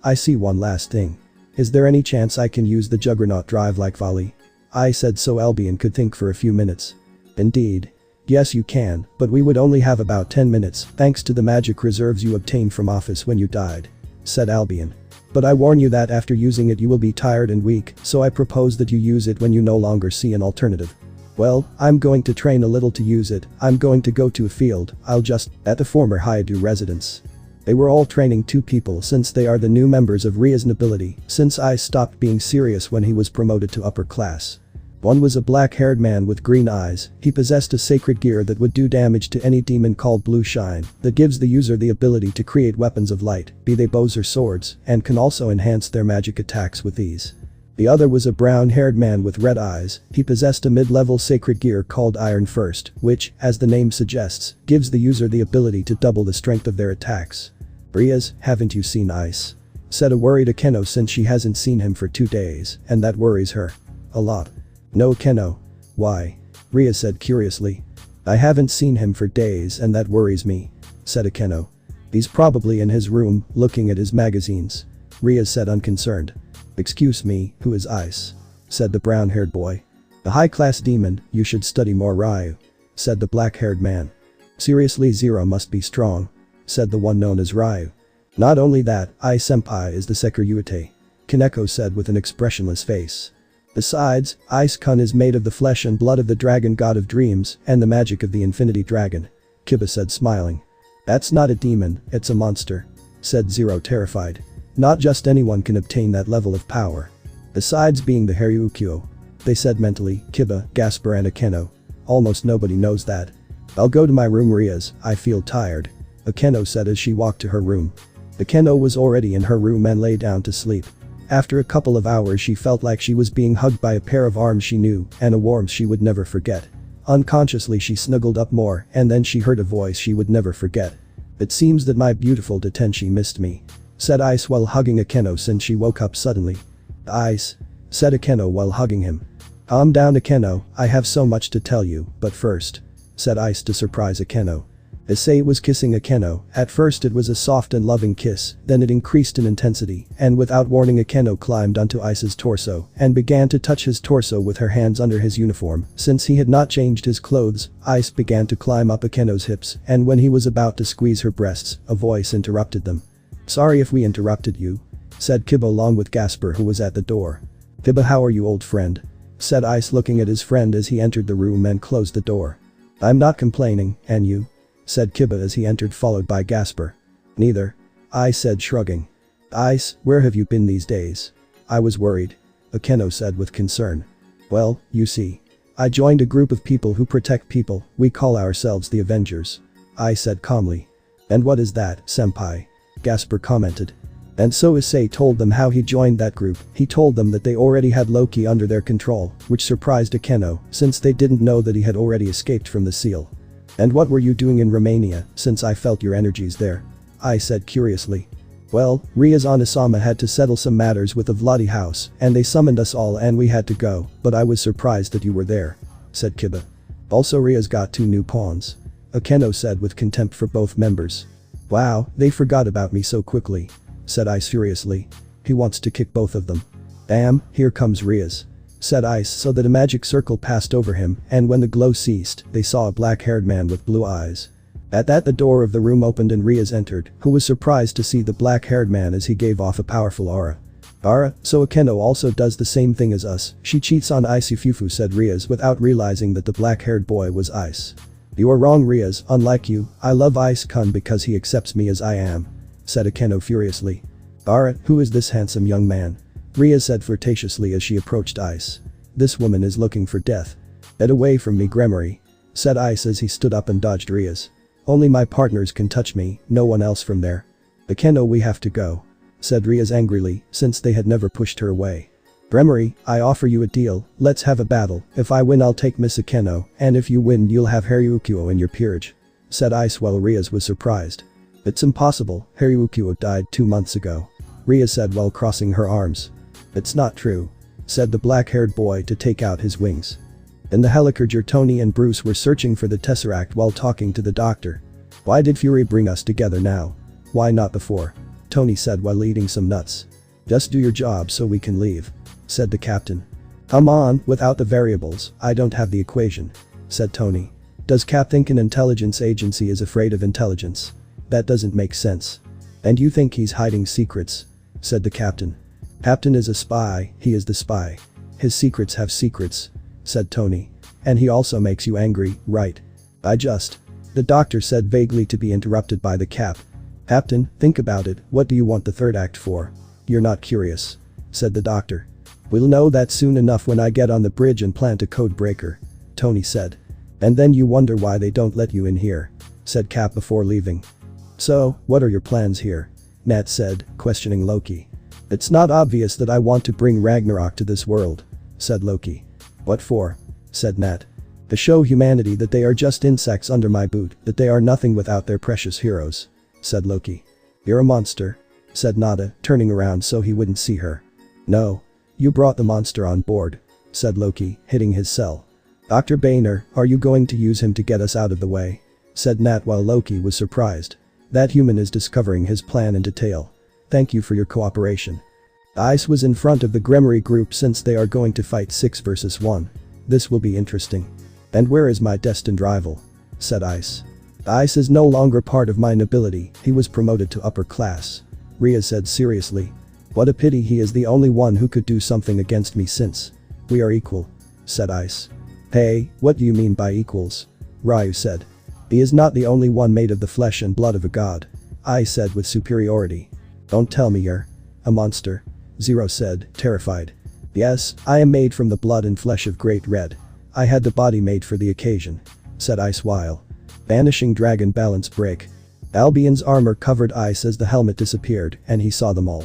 I see one last thing. Is there any chance I can use the Juggernaut drive like Vali?" I said so Albion could think for a few minutes. "Indeed. Yes you can, but we would only have about 10 minutes thanks to the magic reserves you obtained from office when you died," said Albion. "But I warn you that after using it you will be tired and weak, so I propose that you use it when you no longer see an alternative." "Well, I'm going to train a little to use it, I'm going to go to a field, I'll just," at the former Hyadu residence. They were all training 2 people since they are the new members of Ria's nobility, since Ice stopped being serious when he was promoted to upper class. One was a black-haired man with green eyes, he possessed a sacred gear that would do damage to any demon called Blue Shine, that gives the user the ability to create weapons of light, be they bows or swords, and can also enhance their magic attacks with ease. The other was a brown-haired man with red eyes, he possessed a mid-level sacred gear called Iron First, which, as the name suggests, gives the user the ability to double the strength of their attacks. "Briaz, haven't you seen Ice?" said a worried Akeno since she hasn't seen him for 2 days, and that worries her. A lot. "No Akeno. Why?" Ria said curiously. "I haven't seen him for days and that worries me," said Akeno. "He's probably in his room, looking at his magazines," Ria said unconcerned. "Excuse me, who is Ice?" said the brown-haired boy. "A high-class demon, you should study more Ryu," said the black-haired man. "Seriously Zero must be strong," said the one known as Ryu. "Not only that, Senpai is the Sekiruite," Kaneko said with an expressionless face. "Besides, Ice-kun is made of the flesh and blood of the dragon god of dreams and the magic of the infinity dragon," Kiba said smiling. "That's not a demon, it's a monster," said Zero terrified. Not just anyone can obtain that level of power. Besides being the Haryukyo. They said mentally, Kiba, Gasper and Akeno. Almost nobody knows that. I'll go to my room, Rias, I feel tired. Akeno said as she walked to her room. Akeno was already in her room and lay down to sleep. After a couple of hours she felt like she was being hugged by a pair of arms she knew and a warmth she would never forget. Unconsciously she snuggled up more and then she heard a voice she would never forget. It seems that my beautiful Detenshi missed me. Said Ice while hugging Akeno since she woke up suddenly. Ice. Said Akeno while hugging him. Calm down Akeno, I have so much to tell you, but first. Said Ice to surprise Akeno. Issei was kissing Akeno. At first it was a soft and loving kiss, then it increased in intensity, and without warning Akeno climbed onto Ice's torso and began to touch his torso with her hands under his uniform. Since he had not changed his clothes, Ice began to climb up Akeno's hips, and when he was about to squeeze her breasts, a voice interrupted them. Sorry if we interrupted you. Said Kiba along with Gasper who was at the door. Kiba, how are you, old friend? Said Ice looking at his friend as he entered the room and closed the door. I'm not complaining, and you? Said Kiba as he entered followed by Gasper. Neither. Ice said shrugging. Ice, where have you been these days? I was worried. Akeno said with concern. Well, you see. I joined a group of people who protect people, we call ourselves the Avengers. I said calmly. And what is that, senpai? Gasper commented. And so Issei told them how he joined that group. He told them that they already had Loki under their control, which surprised Akeno since they didn't know that he had already escaped from the seal. And what were you doing in Romania, since I felt your energies there? I said curiously. Well, Riaz Onisama had to settle some matters with the Vladi house, and they summoned us all and we had to go, but I was surprised that you were there. Said Kiba. Also Riaz got 2 new pawns. Akeno said with contempt for both members. Wow, they forgot about me so quickly. Said Ice furiously. He wants to kick both of them. Damn, here comes Riaz. Said Ice so that a magic circle passed over him, and when the glow ceased, they saw a black-haired man with blue eyes. At that the door of the room opened and Riaz entered, who was surprised to see the black-haired man as he gave off a powerful aura. Aura, so Akeno also does the same thing as us, she cheats on Ice Fufu, said Riaz without realizing that the black-haired boy was Ice. You are wrong Riaz, unlike you, I love Ice-kun because he accepts me as I am. Said Akeno furiously. Aura, who is this handsome young man? Riaz said flirtatiously as she approached Ice. This woman is looking for death. Get away from me Gremory. Said Ice as he stood up and dodged Riaz. Only my partners can touch me, no one else from there. Akeno, we have to go. Said Riaz angrily, since they had never pushed her away. Gremory, I offer you a deal, let's have a battle, if I win I'll take Miss Akeno, and if you win you'll have Haryukyo in your peerage. Said Ice while Riaz was surprised. It's impossible, Haryukyo died 2 months ago. Riaz said while crossing her arms. It's not true. Said the black-haired boy to take out his wings. In the Helicarger Tony and Bruce were searching for the Tesseract while talking to the doctor. Why did Fury bring us together now? Why not before? Tony said while eating some nuts. Just do your job so we can leave. Said the captain. Come on, without the variables, I don't have the equation. Said Tony. Does Cap think an intelligence agency is afraid of intelligence? That doesn't make sense. And you think he's hiding secrets? Said the captain. Captain is a spy, he is the spy. His secrets have secrets. Said Tony. And he also makes you angry, right? The doctor said vaguely to be interrupted by the cap. Captain, think about it, what do you want the third act for? You're not curious. Said the doctor. We'll know that soon enough when I get on the bridge and plant a code breaker. Tony said. And then you wonder why they don't let you in here. Said Cap before leaving. So, what are your plans here? Nat said, questioning Loki. It's not obvious that I want to bring Ragnarok to this world. Said Loki. What for? Said Nat. To show humanity that they are just insects under my boot, that they are nothing without their precious heroes. Said Loki. You're a monster. Said Nada, turning around so he wouldn't see her. No. You brought the monster on board. Said Loki, hitting his cell. Dr. Boehner, are you going to use him to get us out of the way? Said Nat while Loki was surprised. That human is discovering his plan in detail. Thank you for your cooperation. Ice was in front of the Gremory group since they are going to fight 6 versus 1. This will be interesting. And where is my destined rival? Said Ice. Ice is no longer part of my nobility, he was promoted to upper class. Riaz said seriously. What a pity he is the only one who could do something against me since we are equal. Said Ice. Hey, what do you mean by equals? Ryu said. He is not the only one made of the flesh and blood of a god. I said with superiority. Don't tell me you're. A monster? Zero said, terrified. Yes, I am made from the blood and flesh of Great Red. I had the body made for the occasion, said Ice while vanishing dragon balance break. Albion's armor covered Ice as the helmet disappeared and he saw them all.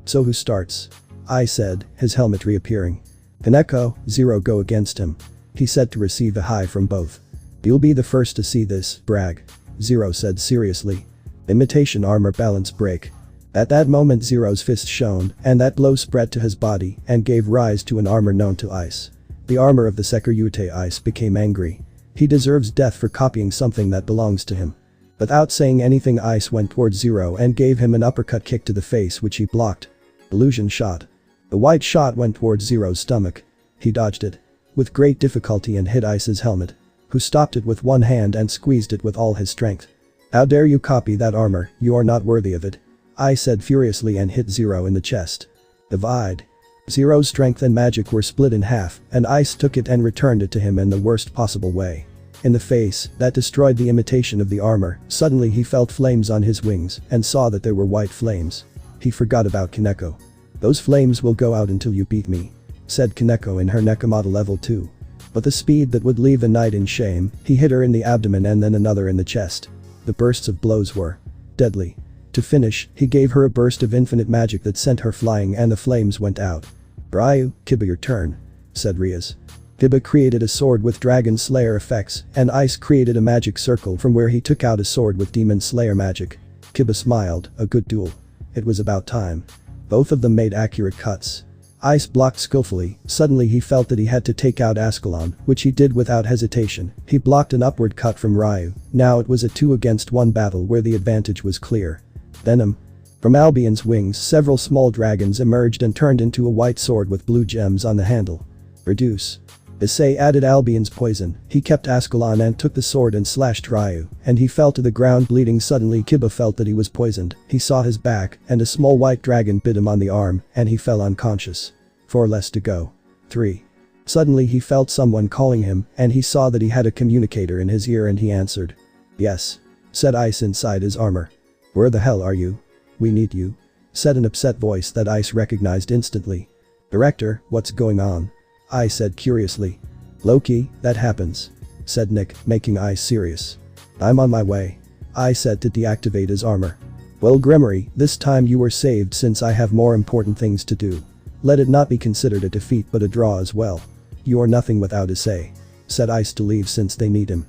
So who starts? I said, his helmet reappearing. Kaneko, Zero go against him. He said to receive a high from both. You'll be the first to see this, brag. Zero said seriously. Imitation armor balance break. At that moment Zero's fist shone and that blow spread to his body and gave rise to an armor known to Ice. The armor of the Sekiryute Ice became angry. He deserves death for copying something that belongs to him. Without saying anything Ice went towards Zero and gave him an uppercut kick to the face which he blocked. Illusion shot. The white shot went towards Zero's stomach. He dodged it with great difficulty and hit Ice's helmet, who stopped it with one hand and squeezed it with all his strength. How dare you copy that armor, you are not worthy of it. I said furiously and hit Zero in the chest. Divide. Zero's strength and magic were split in half and Ice took it and returned it to him in the worst possible way. In the face, that destroyed the imitation of the armor. Suddenly he felt flames on his wings and saw that there were white flames. He forgot about Kaneko. Those flames will go out until you beat me, said Kaneko in her Nekomata level 2. But the speed that would leave a knight in shame, he hit her in the abdomen and then another in the chest. The bursts of blows were deadly. To finish, he gave her a burst of infinite magic that sent her flying and the flames went out. Ryu, Kiba your turn, said Rias. Kiba created a sword with Dragon Slayer effects and Ice created a magic circle from where he took out a sword with Demon Slayer magic. Kiba smiled, a good duel. It was about time. Both of them made accurate cuts. Ice blocked skillfully. Suddenly he felt that he had to take out Ascalon, which he did without hesitation. He blocked an upward cut from Ryu. Now it was a 2-against-1 battle where the advantage was clear. Venom. From Albion's wings several small dragons emerged and turned into a white sword with blue gems on the handle. Reduce. Issei added Albion's poison. He kept Ascalon and took the sword and slashed Ryu, and he fell to the ground bleeding. Suddenly Kiba felt that he was poisoned. He saw his back and a small white dragon bit him on the arm and he fell unconscious. 4 less to go. 3. Suddenly he felt someone calling him and he saw that he had a communicator in his ear and he answered. Yes, said Ice inside his armor. Where the hell are you? We need you, said an upset voice that Ice recognized instantly. Director, what's going on? I said curiously. Loki, that happens, said Nick, making Ice serious. I'm on my way, I said to deactivate his armor. Well Gremory, this time you were saved since I have more important things to do. Let it not be considered a defeat but a draw as well. You are nothing without Issei, said Ice to leave since they need him.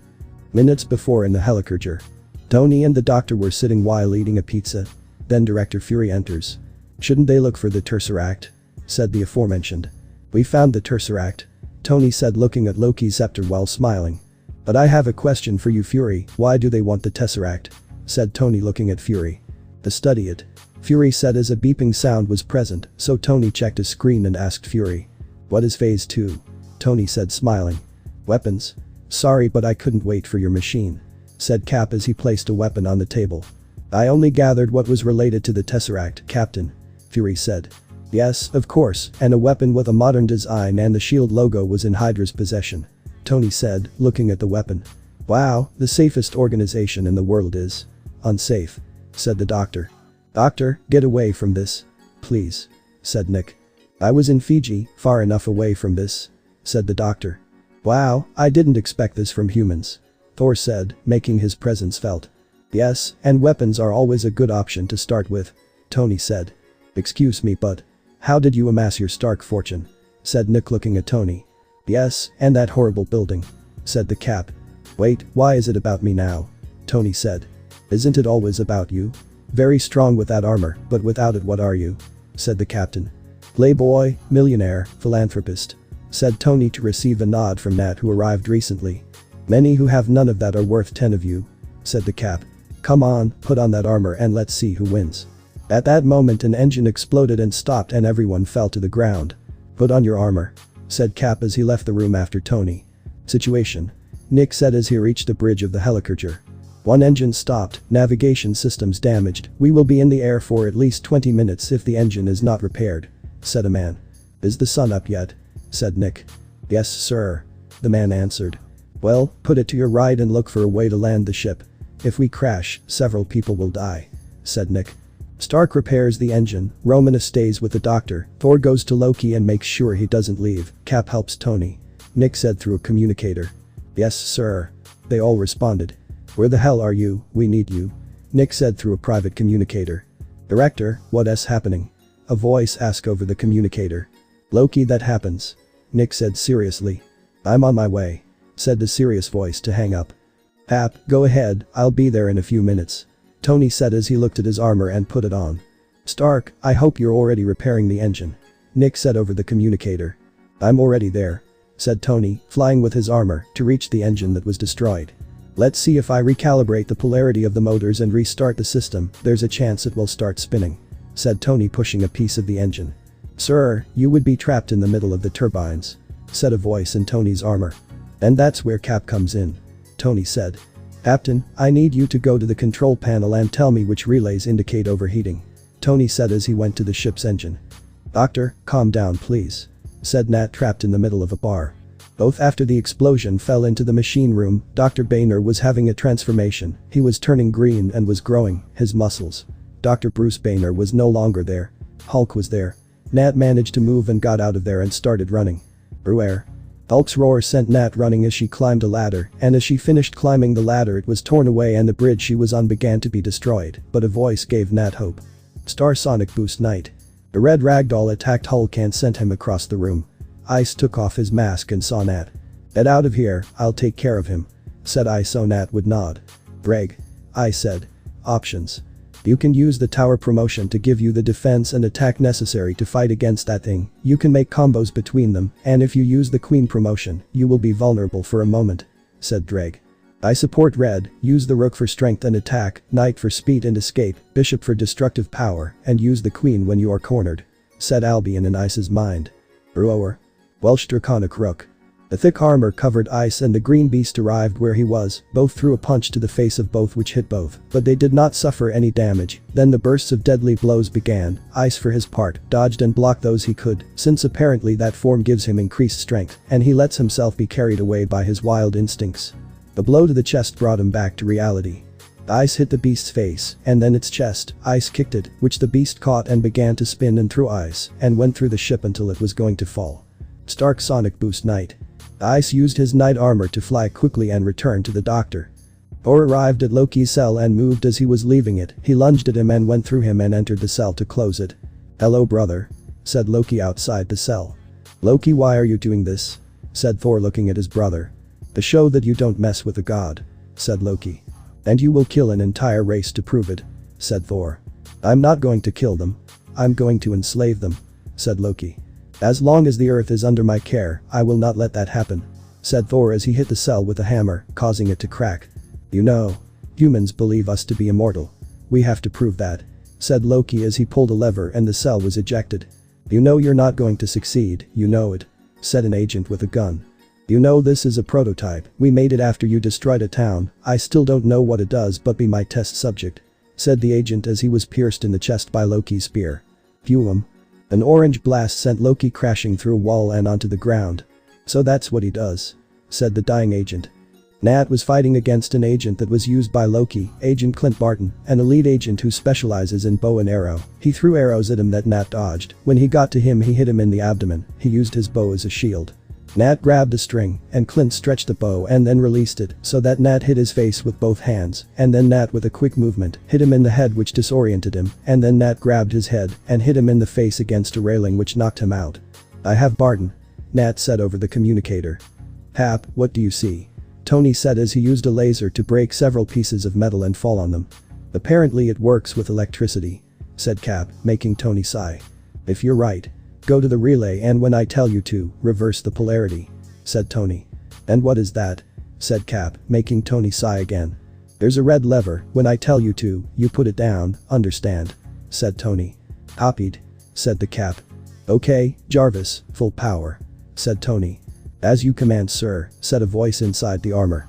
Minutes before in the Helicurger. Tony and the doctor were sitting while eating a pizza. Then Director Fury enters. Shouldn't they look for the Tesseract? Said the aforementioned. We found the Tesseract, Tony said looking at Loki's scepter while smiling. But I have a question for you Fury, why do they want the Tesseract? Said Tony looking at Fury. To study it, Fury said as a beeping sound was present, so Tony checked his screen and asked Fury. What is phase 2? Tony said smiling. Weapons? Sorry but I couldn't wait for your machine, said Cap as he placed a weapon on the table. I only gathered what was related to the Tesseract, Captain, Fury said. Yes, of course, and a weapon with a modern design and the shield logo was in Hydra's possession, Tony said, looking at the weapon. Wow, the safest organization in the world is unsafe, said the doctor. Doctor, get away from this, please, said Nick. I was in Fiji, far enough away from this, said the doctor. Wow, I didn't expect this from humans, Thor said, making his presence felt. Yes, and weapons are always a good option to start with, Tony said. Excuse me but how did you amass your Stark fortune? Said Nick looking at Tony. Yes, and that horrible building, said the Cap. Wait, why is it about me now? Tony said. Isn't it always about you? Very strong with that armor, but without it what are you? Said the Captain. Playboy, millionaire, philanthropist, said Tony to receive a nod from Nat who arrived recently. Many who have none of that are worth 10 of you, said the Cap. Come on, put on that armor and let's see who wins. At that moment an engine exploded and stopped and everyone fell to the ground. Put on your armor, said Cap as he left the room after Tony. Situation, Nick said as he reached the bridge of the Helicurger. One engine stopped, navigation systems damaged, we will be in the air for at least 20 minutes if the engine is not repaired, said a man. Is the sun up yet? Said Nick. Yes sir, the man answered. Well, put it to your right and look for a way to land the ship. If we crash, several people will die, said Nick. Stark repairs the engine, Romana stays with the doctor, Thor goes to Loki and makes sure he doesn't leave, Cap helps Tony. Nick said through a communicator. Yes, sir. They all responded. Where the hell are you? We need you. Nick said through a private communicator. Director, what's happening? A voice asked over the communicator. Loki, that happens. Nick said seriously. I'm on my way. Said the serious voice to hang up. Hap, go ahead, I'll be there in a few minutes. Tony said as he looked at his armor and put it on. Stark, I hope you're already repairing the engine. Nick said over the communicator. I'm already there. Said Tony, flying with his armor to reach the engine that was destroyed. Let's see if I recalibrate the polarity of the motors and restart the system, there's a chance it will start spinning. Said Tony pushing a piece of the engine. Sir, you would be trapped in the middle of the turbines. Said a voice in Tony's armor. And that's where Cap comes in. Tony said. Captain, I need you to go to the control panel and tell me which relays indicate overheating. Tony said as he went to the ship's engine. Doctor, calm down please. Said Nat trapped in the middle of a bar. Both after the explosion fell into the machine room, Dr. Boehner was having a transformation, he was turning green and was growing, his muscles. Dr. Bruce Boehner was no longer there. Hulk was there. Nat managed to move and got out of there and started running. Bruer. Hulk's roar sent Nat running as she climbed a ladder, and as she finished climbing the ladder it was torn away and the bridge she was on began to be destroyed, but a voice gave Nat hope. Star Sonic Boost Night. The red ragdoll attacked Hulk and sent him across the room. Ice took off his mask and saw Nat. Get out of here, I'll take care of him. Said Ice so Nat would nod. Greg. I said. Options. You can use the tower promotion to give you the defense and attack necessary to fight against that thing, you can make combos between them, and if you use the queen promotion, you will be vulnerable for a moment. Said Dreg. I support red, use the rook for strength and attack, knight for speed and escape, bishop for destructive power, and use the queen when you are cornered. Said Albion in Ice's mind. Brewer. Welsh Draconic Rook. The thick armor covered Ice and the green beast arrived where he was, both threw a punch to the face of both which hit both, but they did not suffer any damage, then the bursts of deadly blows began, Ice for his part, dodged and blocked those he could, since apparently that form gives him increased strength, and he lets himself be carried away by his wild instincts. The blow to the chest brought him back to reality. Ice hit the beast's face, and then its chest, Ice kicked it, which the beast caught and began to spin and threw Ice, and went through the ship until it was going to fall. Stark Sonic Boost Night. Ice used his knight armor to fly quickly and return to the doctor. Thor arrived at Loki's cell and moved as he was leaving it, he lunged at him and went through him and entered the cell to close it. Hello brother. Said Loki outside the cell. Loki, why are you doing this? Said Thor looking at his brother. To show that you don't mess with a god. Said Loki. And you will kill an entire race to prove it. Said Thor. I'm not going to kill them. I'm going to enslave them. Said Loki. As long as the earth is under my care, I will not let that happen. Said Thor as he hit the cell with a hammer, causing it to crack. You know. Humans believe us to be immortal. We have to prove that. Said Loki as he pulled a lever and the cell was ejected. You know you're not going to succeed, you know it. Said an agent with a gun. You know this is a prototype, we made it after you destroyed a town, I still don't know what it does but be my test subject. Said the agent as he was pierced in the chest by Loki's spear. Phew him. An orange blast sent Loki crashing through a wall and onto the ground. So that's what he does. Said the dying agent. Nat was fighting against an agent that was used by Loki, Agent Clint Barton, an elite agent who specializes in bow and arrow. He threw arrows at him that Nat dodged. When he got to him he hit him in the abdomen, he used his bow as a shield. Nat grabbed a string, and Clint stretched the bow and then released it so that Nat hit his face with both hands, and then Nat with a quick movement hit him in the head which disoriented him, and then Nat grabbed his head and hit him in the face against a railing which knocked him out. I have Barton. Nat said over the communicator. Hap, what do you see? Tony said as he used a laser to break several pieces of metal and fall on them. Apparently it works with electricity. Said Cap, making Tony sigh. If you're right. Go to the relay and when I tell you to, reverse the polarity. Said Tony. And what is that? Said Cap, making Tony sigh again. There's a red lever, when I tell you to, you put it down, understand? Said Tony. Copied. Said the Cap. Okay, Jarvis, full power. Said Tony. As you command sir, said a voice inside the armor.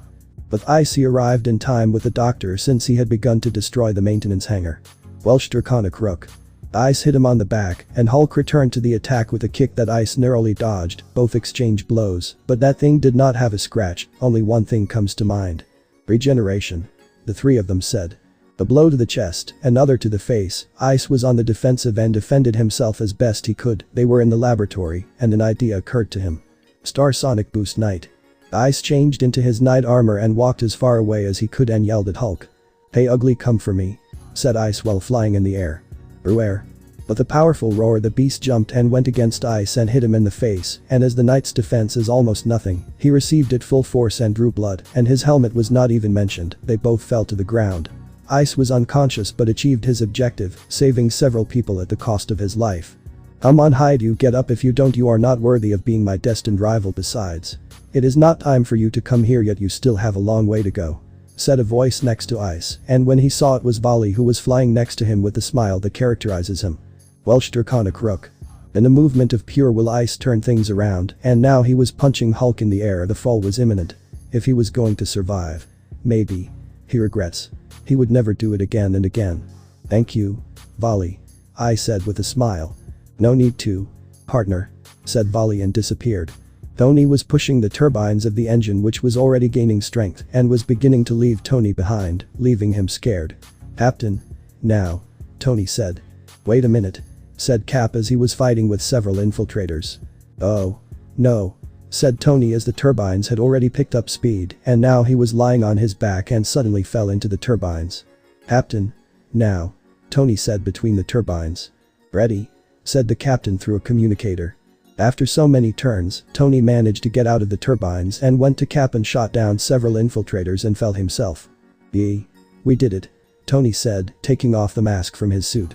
But Issei arrived in time with the doctor since he had begun to destroy the maintenance hangar. Welsh Draconic Rook. Ice hit him on the back, and Hulk returned to the attack with a kick that Ice narrowly dodged, both exchanged blows, but that thing did not have a scratch, only one thing comes to mind. Regeneration. The three of them said. A blow to the chest, another to the face. Ice was on the defensive and defended himself as best he could. They were in the laboratory, and an idea occurred to him. Star Sonic Boost Knight. Ice changed into his knight armor and walked as far away as he could and yelled at Hulk. "Hey ugly, come for me," said Ice while flying in the air. Beware. With a powerful roar, the beast jumped and went against Ice and hit him in the face, and as the knight's defense is almost nothing, he received it full force and drew blood, and his helmet was not even mentioned. They both fell to the ground. Ice was unconscious but achieved his objective, saving several people at the cost of his life. "I'm on high, you get up, if you don't you are not worthy of being my destined rival. Besides, it is not time for you to come here yet, you still have a long way to go," said a voice next to Ice, and when he saw it was Volley who was flying next to him with the smile that characterizes him. Welsh Draconic Rook. In a movement of pure will, Ice turned things around, and now he was punching Hulk in the air. The fall was imminent. If he was going to survive. Maybe. He regrets. He would never do it again and again. "Thank you, Volley," I said with a smile. "No need to, partner," said Volley and disappeared. Tony was pushing the turbines of the engine, which was already gaining strength and was beginning to leave Tony behind, leaving him scared. "Captain. Now," Tony said. "Wait a minute," said Cap as he was fighting with several infiltrators. "Oh. No," said Tony as the turbines had already picked up speed and now he was lying on his back and suddenly fell into the turbines. "Captain. Now," Tony said between the turbines. "Ready," said the captain through a communicator. After so many turns, Tony managed to get out of the turbines and went to Cap and shot down several infiltrators and fell himself. We did it," Tony said, taking off the mask from his suit.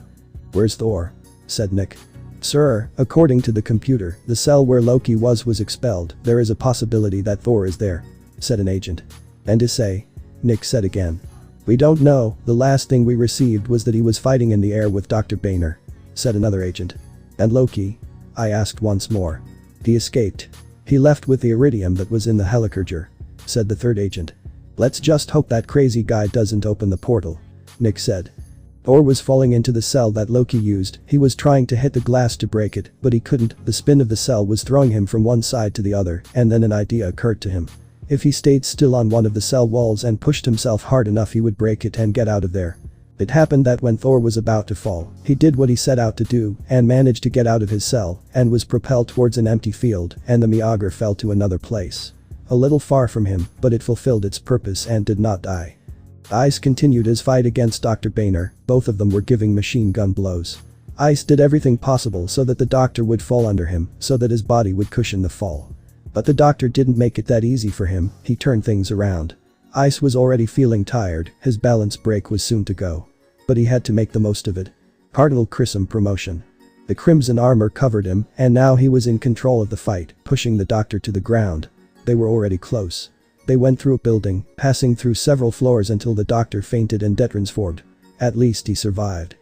"Where's Thor?" said Nick. "Sir, according to the computer, the cell where Loki was expelled. There is a possibility that Thor is there," said an agent. "And Issei?" Nick said again. "We don't know, the last thing we received was that he was fighting in the air with Dr. Boehner," said another agent. "And Loki?" I asked once more. "He escaped. He left with the iridium that was in the helicarrier," said the third agent. "Let's just hope that crazy guy doesn't open the portal," Nick said. Thor was falling into the cell that Loki used. He was trying to hit the glass to break it, but he couldn't. The spin of the cell was throwing him from one side to the other, and then an idea occurred to him. If he stayed still on one of the cell walls and pushed himself hard enough, he would break it and get out of there. It happened that when Thor was about to fall, he did what he set out to do and managed to get out of his cell and was propelled towards an empty field, and the Mjolnir fell to another place. A little far from him, but it fulfilled its purpose and did not die. Ice continued his fight against Dr. Boehner. Both of them were giving machine gun blows. Ice did everything possible so that the doctor would fall under him, so that his body would cushion the fall. But the doctor didn't make it that easy for him. He turned things around. Ice was already feeling tired, his balance break was soon to go. But he had to make the most of it. Cardinal Chrism promotion. The crimson armor covered him, and now he was in control of the fight, pushing the doctor to the ground. They were already close. They went through a building, passing through several floors until the doctor fainted and detransformed. At least he survived.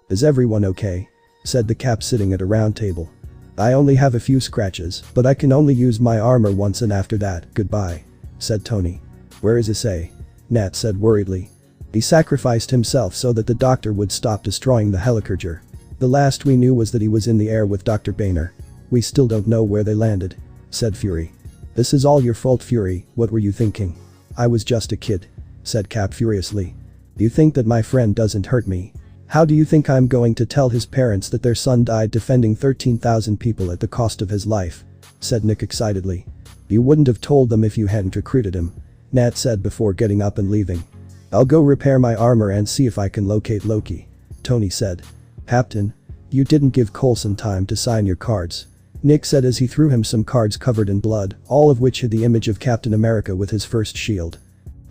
"Is everyone okay?" said the Cap sitting at a round table. "I only have a few scratches, but I can only use my armor once and after that, goodbye," said Tony. "Where is Issei?" Nat said worriedly. "He sacrificed himself so that the doctor would stop destroying the helicarrier. The last we knew was that he was in the air with Dr. Boehner. We still don't know where they landed," said Fury. "This is all your fault, Fury. What were you thinking?" "I was just a kid," said Cap furiously. "You think that my friend doesn't hurt me? How do you think I'm going to tell his parents that their son died defending 13,000 people at the cost of his life?" said Nick excitedly. "You wouldn't have told them if you hadn't recruited him," Nat said before getting up and leaving. "I'll go repair my armor and see if I can locate Loki," Tony said. "Captain, you didn't give Coulson time to sign your cards," Nick said as he threw him some cards covered in blood, all of which had the image of Captain America with his first shield.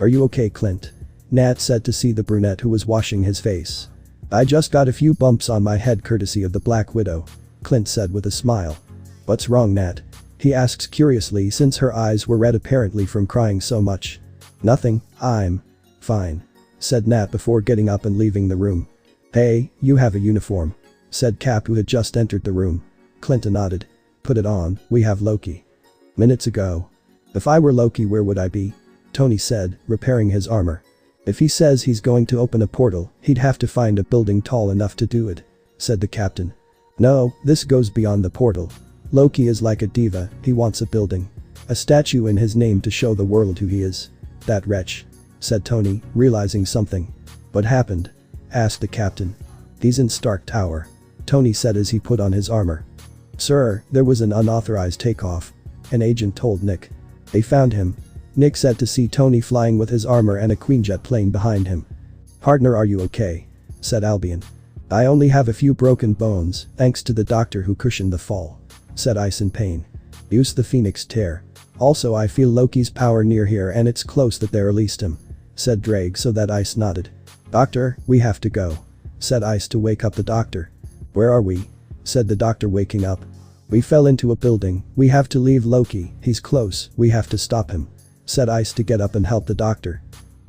"Are you okay, Clint?" Nat said to see the brunette who was washing his face. "I just got a few bumps on my head courtesy of the Black Widow," Clint said with a smile. "What's wrong, Nat?" he asks curiously since her eyes were red apparently from crying so much. "Nothing, I'm fine," said Nat before getting up and leaving the room. "Hey, you have a uniform," said Cap who had just entered the room. Clint nodded. "Put it on, we have Loki." "Minutes ago." "If I were Loki, where would I be?" Tony said, repairing his armor. "If he says he's going to open a portal, he'd have to find a building tall enough to do it," said the captain. "No, this goes beyond the portal. Loki is like a diva, he wants a building. A statue in his name to show the world who he is." "That wretch," said Tony, realizing something. What happened? Asked the captain. He's in Stark Tower. Tony said as he put on his armor. Sir, there was an unauthorized takeoff. An agent told Nick. They found him. Nick said to see Tony flying with his armor and a Queenjet plane behind him. Partner, are you okay? Said Albion. I only have a few broken bones, thanks to the doctor who cushioned the fall. Said Ice in pain. Use the Phoenix tear. Also, I feel Loki's power near here and it's close that they released him. Said Drake so that Ice nodded. Doctor, we have to go. Said Ice to wake up the doctor. Where are we? Said the doctor waking up. We fell into a building, we have to leave Loki, he's close, we have to stop him. Said Ice to get up and help the doctor.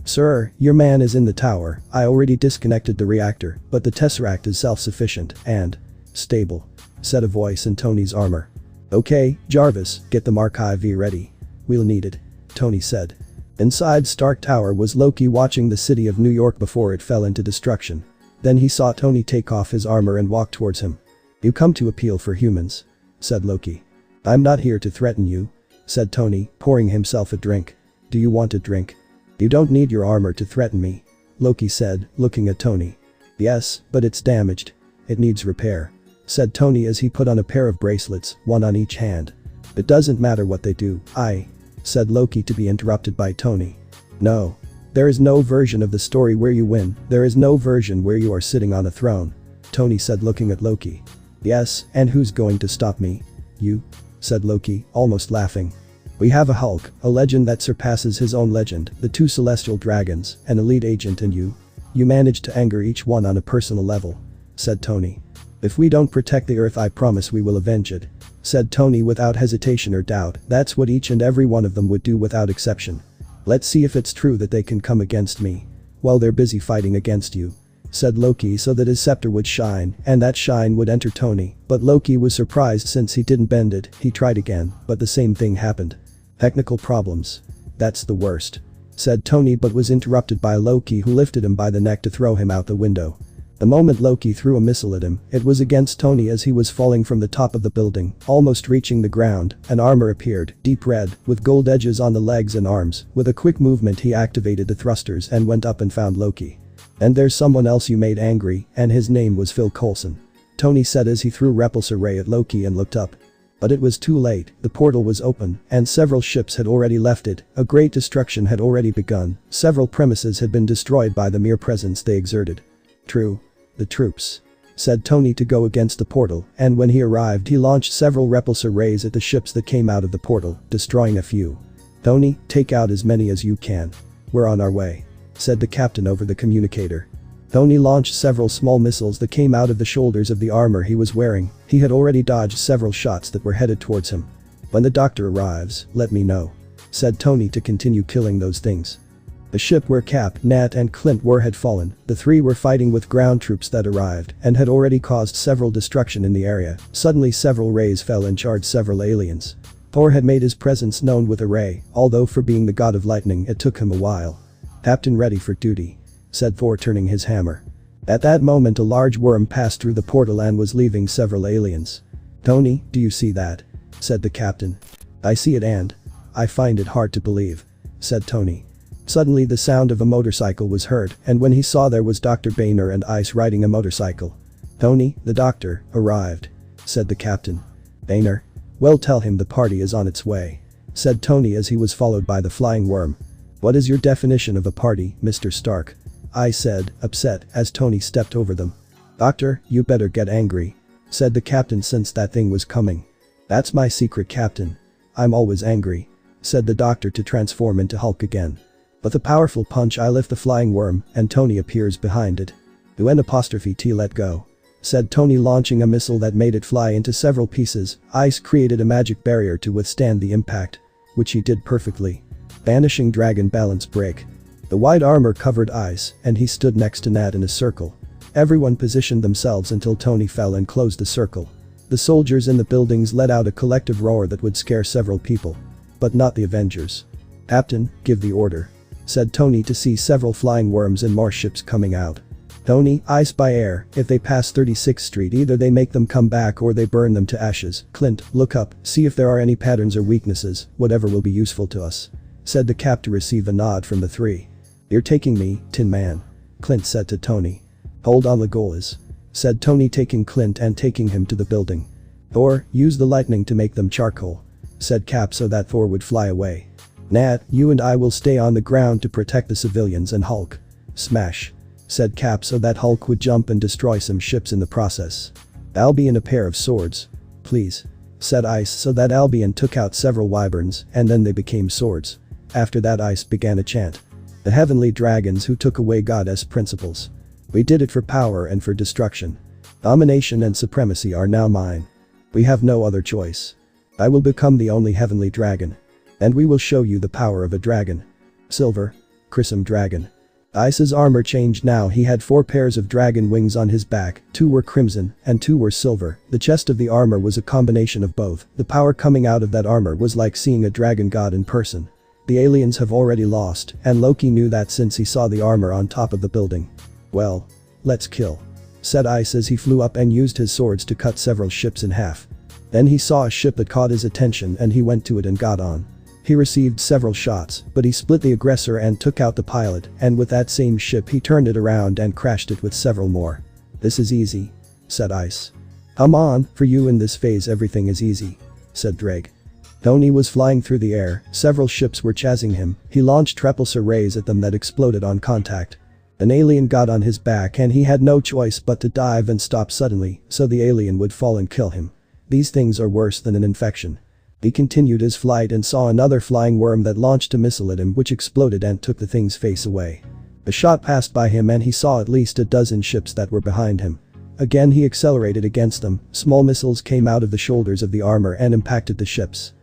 Sir, your man is in the tower, I already disconnected the reactor, but the Tesseract is self-sufficient and stable. Said a voice in Tony's armor. Okay, Jarvis, get the Mark IV ready. We'll need it. Tony said. Inside Stark Tower was Loki watching the city of New York before it fell into destruction. Then he saw Tony take off his armor and walk towards him. You come to appeal for humans. Said Loki. I'm not here to threaten you. Said Tony, pouring himself a drink. Do you want a drink? You don't need your armor to threaten me. Loki said, looking at Tony. Yes, but it's damaged. It needs repair. Said Tony as he put on a pair of bracelets, one on each hand. It doesn't matter what they do, said Loki to be interrupted by Tony. No. There is no version of the story where you win, there is no version where you are sitting on a throne. Tony said looking at Loki. Yes, and who's going to stop me? You? Said Loki, almost laughing. We have a Hulk, a legend that surpasses his own legend, the two celestial dragons, an elite agent and you. You managed to anger each one on a personal level. Said Tony. If we don't protect the Earth, I promise we will avenge it. Said Tony without hesitation or doubt, that's what each and every one of them would do without exception. Let's see if it's true that they can come against me. While they're busy fighting against you. Said Loki so that his scepter would shine, and that shine would enter Tony, but Loki was surprised since he didn't bend it, he tried again, but the same thing happened. Technical problems. That's the worst. Said Tony but was interrupted by Loki who lifted him by the neck to throw him out the window. The moment Loki threw a missile at him, it was against Tony as he was falling from the top of the building, almost reaching the ground, an armor appeared, deep red, with gold edges on the legs and arms, with a quick movement he activated the thrusters and went up and found Loki. And there's someone else you made angry, and his name was Phil Coulson. Tony said as he threw Repulsor Ray at Loki and looked up. But it was too late, the portal was open, and several ships had already left it, a great destruction had already begun, several premises had been destroyed by the mere presence they exerted. True. The troops. Said Tony to go against the portal, and when he arrived he launched several Repulsor Rays at the ships that came out of the portal, destroying a few. Tony, take out as many as you can. We're on our way. Said the captain over the communicator. Tony launched several small missiles that came out of the shoulders of the armor he was wearing, he had already dodged several shots that were headed towards him. When the doctor arrives, let me know. Said Tony to continue killing those things. The ship where Cap, Nat and Clint were had fallen, the three were fighting with ground troops that arrived and had already caused several destruction in the area, suddenly several rays fell and charged several aliens. Thor had made his presence known with a ray, although for being the god of lightning it took him a while. Captain ready for duty. Said Thor turning his hammer. At that moment a large worm passed through the portal and was leaving several aliens. Tony, do you see that? Said the captain. I see it and I find it hard to believe. Said Tony. Suddenly the sound of a motorcycle was heard and when he saw there was Dr. Boehner and Ice riding a motorcycle. Tony, the doctor, arrived. Said the captain. Boehner? Well, tell him the party is on its way. Said Tony as he was followed by the flying worm. What is your definition of a party, Mr. Stark? I said, upset, as Tony stepped over them. Doctor, you better get angry. Said the captain since that thing was coming. That's my secret, Captain. I'm always angry. Said the doctor to transform into Hulk again. With a powerful punch I lift the flying worm and Tony appears behind it. UN''T let go. Said Tony launching a missile that made it fly into several pieces. Ice created a magic barrier to withstand the impact. Which he did perfectly. Vanishing dragon balance break. The white armor covered Ice and he stood next to Nat in a circle. Everyone positioned themselves until Tony fell and closed the circle. The soldiers in the buildings let out a collective roar that would scare several people. But not the Avengers. Captain, give the order. Said Tony to see several flying worms and more ships coming out. Tony, Ice by air, if they pass 36th Street either they make them come back or they burn them to ashes. Clint, look up, see if there are any patterns or weaknesses, whatever will be useful to us. Said the cap to receive a nod from the three. You're taking me, Tin Man. Clint said to Tony. Hold on, the goal is, said Tony, taking Clint and taking him to the building. Thor, use the lightning to make them charcoal, said Cap so that Thor would fly away. Nat, you and I will stay on the ground to protect the civilians, and Hulk. Smash, said Cap so that Hulk would jump and destroy some ships in the process. Albion, a pair of swords. Please, said Ice so that Albion took out several wyverns and then they became swords. After that Ice began a chant. The heavenly dragons who took away goddess principles. We did it for power and for destruction. Domination and supremacy are now mine. We have no other choice. I will become the only heavenly dragon. And we will show you the power of a dragon. Silver. Crimson dragon. Ice's armor changed now. He had 4 pairs of dragon wings on his back, 2 were crimson and 2 were silver. The chest of the armor was a combination of both. The power coming out of that armor was like seeing a dragon god in person. The aliens have already lost, and Loki knew that since he saw the armor on top of the building. Well, let's kill, said Ice as he flew up and used his swords to cut several ships in half. Then he saw a ship that caught his attention and he went to it and got on. He received several shots, but he split the aggressor and took out the pilot, and with that same ship he turned it around and crashed it with several more. This is easy, said Ice. Come on, for you in this phase everything is easy, said Drake. Tony was flying through the air, several ships were chasing him, he launched repulsor rays at them that exploded on contact. An alien got on his back and he had no choice but to dive and stop suddenly, so the alien would fall and kill him. These things are worse than an infection. He continued his flight and saw another flying worm that launched a missile at him which exploded and took the thing's face away. A shot passed by him and he saw at least a dozen ships that were behind him. Again he accelerated against them, small missiles came out of the shoulders of the armor and impacted the ships.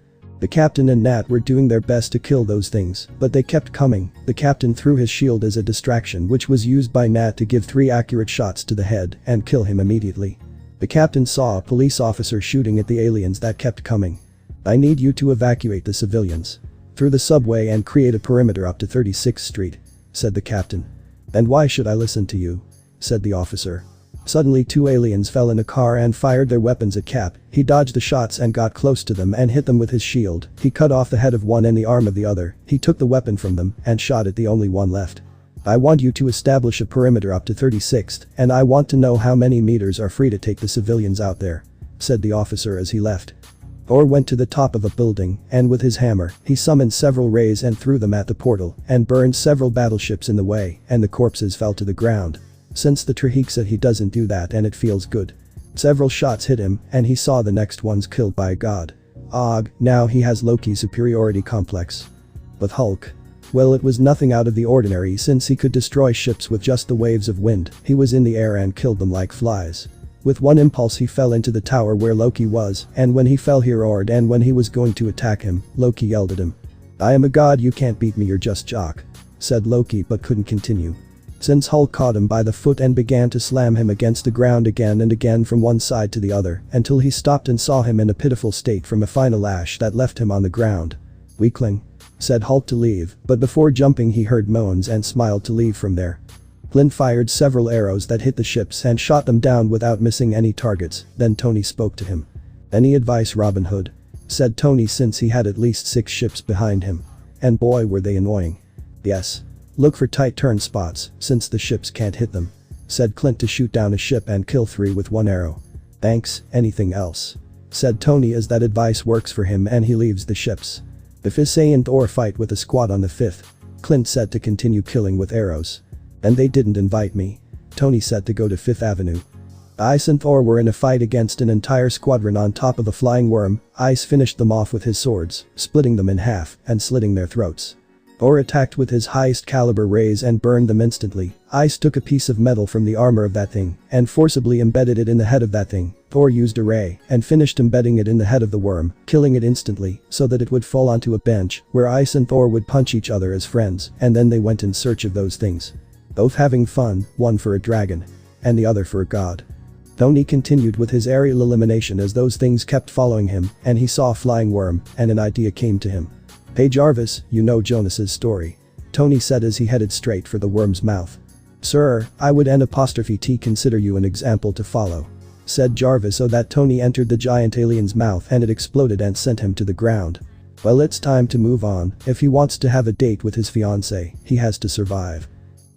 The captain and Nat were doing their best to kill those things, but they kept coming. The captain threw his shield as a distraction which was used by Nat to give 3 accurate shots to the head and kill him immediately. The captain saw a police officer shooting at the aliens that kept coming. I need you to evacuate the civilians through the subway and create a perimeter up to 36th Street, said the captain. And why should I listen to you? Said the officer. Suddenly 2 aliens fell in a car and fired their weapons at Cap. He dodged the shots and got close to them and hit them with his shield. He cut off the head of one and the arm of the other. He took the weapon from them and shot at the only one left. I want you to establish a perimeter up to 36th, and I want to know how many meters are free to take the civilians out there, said the officer as he left. Thor went to the top of a building, and with his hammer, he summoned several rays and threw them at the portal, and burned several battleships in the way, and the corpses fell to the ground. Since the Trahik said he doesn't do that and it feels good. Several shots hit him, and he saw the next ones killed by a god. Og, now he has Loki's superiority complex. But Hulk? Well, it was nothing out of the ordinary since he could destroy ships with just the waves of wind. He was in the air and killed them like flies. With one impulse he fell into the tower where Loki was, and when he fell he roared, and when he was going to attack him, Loki yelled at him. I am a god, you can't beat me, you're just jock, said Loki but couldn't continue. Since Hulk caught him by the foot and began to slam him against the ground again and again from one side to the other until he stopped and saw him in a pitiful state from a final lash that left him on the ground. Weakling, said Hulk to leave, but before jumping he heard moans and smiled to leave from there. Clint fired several arrows that hit the ships and shot them down without missing any targets. Then Tony spoke to him. Any advice, Robin Hood? Said Tony since he had at least 6 ships behind him. And boy were they annoying. Yes. Look for tight turn spots since the ships can't hit them. Said Clint to shoot down a ship and kill 3 with 1 arrow. Thanks, anything else? Said Tony as that advice works for him and he leaves the ships. If Issei and Thor fight with a squad on the 5th. Clint said to continue killing with arrows. And they didn't invite me. Tony said to go to 5th Avenue. Ice and Thor were in a fight against an entire squadron on top of the flying worm. Ice finished them off with his swords, splitting them in half and slitting their throats. Thor attacked with his highest caliber rays and burned them instantly. Ice took a piece of metal from the armor of that thing and forcibly embedded it in the head of that thing. Thor used a ray and finished embedding it in the head of the worm, killing it instantly so that it would fall onto a bench where Ice and Thor would punch each other as friends, and then they went in search of those things. Both having fun, one for a dragon and the other for a god. Tony continued with his aerial elimination as those things kept following him and he saw a flying worm and an idea came to him. Hey Jarvis, you know Jonas's story. Tony said as he headed straight for the worm's mouth. Sir, I would N''T consider you an example to follow. Said Jarvis so that Tony entered the giant alien's mouth and it exploded and sent him to the ground. Well, it's time to move on. If he wants to have a date with his fiancée, he has to survive.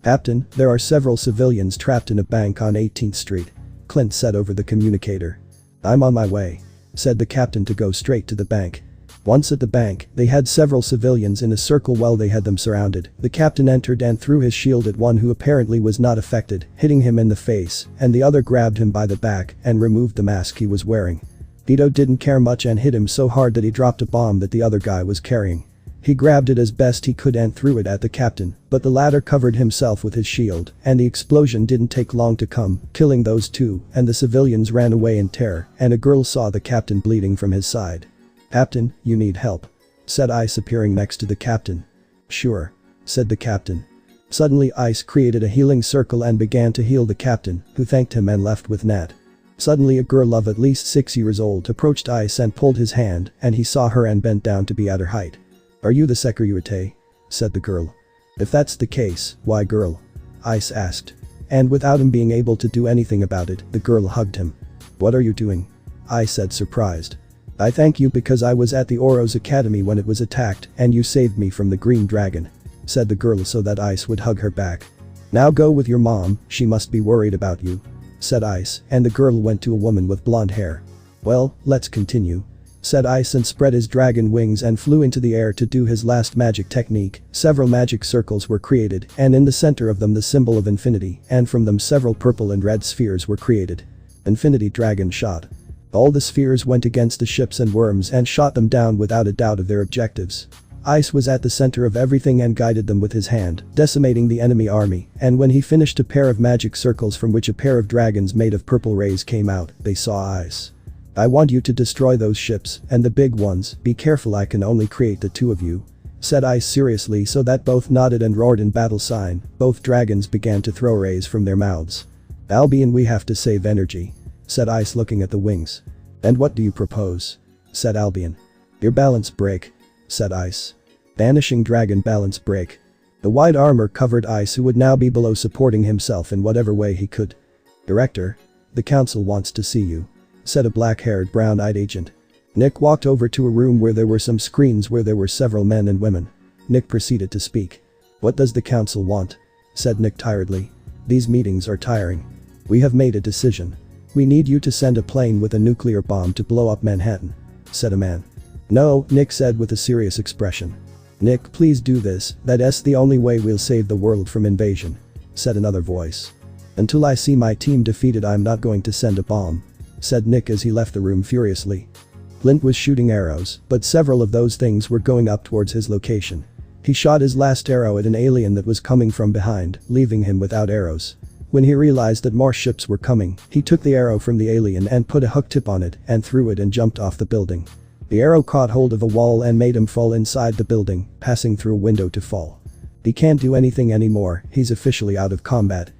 Captain, there are several civilians trapped in a bank on 18th Street. Clint said over the communicator. I'm on my way, said the captain to go straight to the bank. Once at the bank, they had several civilians in a circle while they had them surrounded. The captain entered and threw his shield at one who apparently was not affected, hitting him in the face, and the other grabbed him by the back and removed the mask he was wearing. Vito didn't care much and hit him so hard that he dropped a bomb that the other guy was carrying. He grabbed it as best he could and threw it at the captain, but the latter covered himself with his shield, and the explosion didn't take long to come, killing those two, and the civilians ran away in terror, and a girl saw the captain bleeding from his side. Captain, you need help, said Ice appearing next to the captain. Sure, said the captain. Suddenly Ice created a healing circle and began to heal the captain, who thanked him and left with Nat. Suddenly a girl of at least 6 years old approached Ice and pulled his hand, and he saw her and bent down to be at her height. Are you the security? Said the girl. If that's the case, why girl? Ice asked. And without him being able to do anything about it, the girl hugged him. What are you doing? Ice said surprised. I thank you because I was at the Oros Academy when it was attacked and you saved me from the green dragon, said the girl so that Ice would hug her back. Now go with your mom, she must be worried about you, said Ice, and the girl went to a woman with blonde hair. Well, let's continue, said Ice and spread his dragon wings and flew into the air to do his last magic technique. Several magic circles were created, and in the center of them the symbol of infinity, and from them several purple and red spheres were created. Infinity Dragon shot. All the spheres went against the ships and worms and shot them down without a doubt of their objectives. Ice was at the center of everything and guided them with his hand, decimating the enemy army, and when he finished a pair of magic circles from which a pair of dragons made of purple rays came out, they saw Ice. I want you to destroy those ships, and the big ones, be careful I can only create the two of you, said Ice seriously so that both nodded and roared in battle sign. Both dragons began to throw rays from their mouths. Albion, we have to save energy, said Ice looking at the wings. And what do you propose? Said Albion. Your balance break, said Ice. Vanishing dragon balance break. The white armor covered Ice, who would now be below, supporting himself in whatever way he could. Director, the council wants to see you, said a black-haired brown-eyed agent. Nick walked over to a room where there were some screens where there were several men and women. Nick proceeded to speak. What does the council want? Said Nick tiredly. These meetings are tiring. We have made a decision. We need you to send a plane with a nuclear bomb to blow up Manhattan, said a man. No, Nick said with a serious expression. Nick, please do this, that's the only way we'll save the world from invasion, said another voice. Until I see my team defeated I'm not going to send a bomb, said Nick as he left the room furiously. Clint was shooting arrows, but several of those things were going up towards his location. He shot his last arrow at an alien that was coming from behind, leaving him without arrows. When he realized that more ships were coming, he took the arrow from the alien and put a hook tip on it and threw it and jumped off the building. The arrow caught hold of a wall and made him fall inside the building, passing through a window to fall. He can't do anything anymore, he's officially out of combat.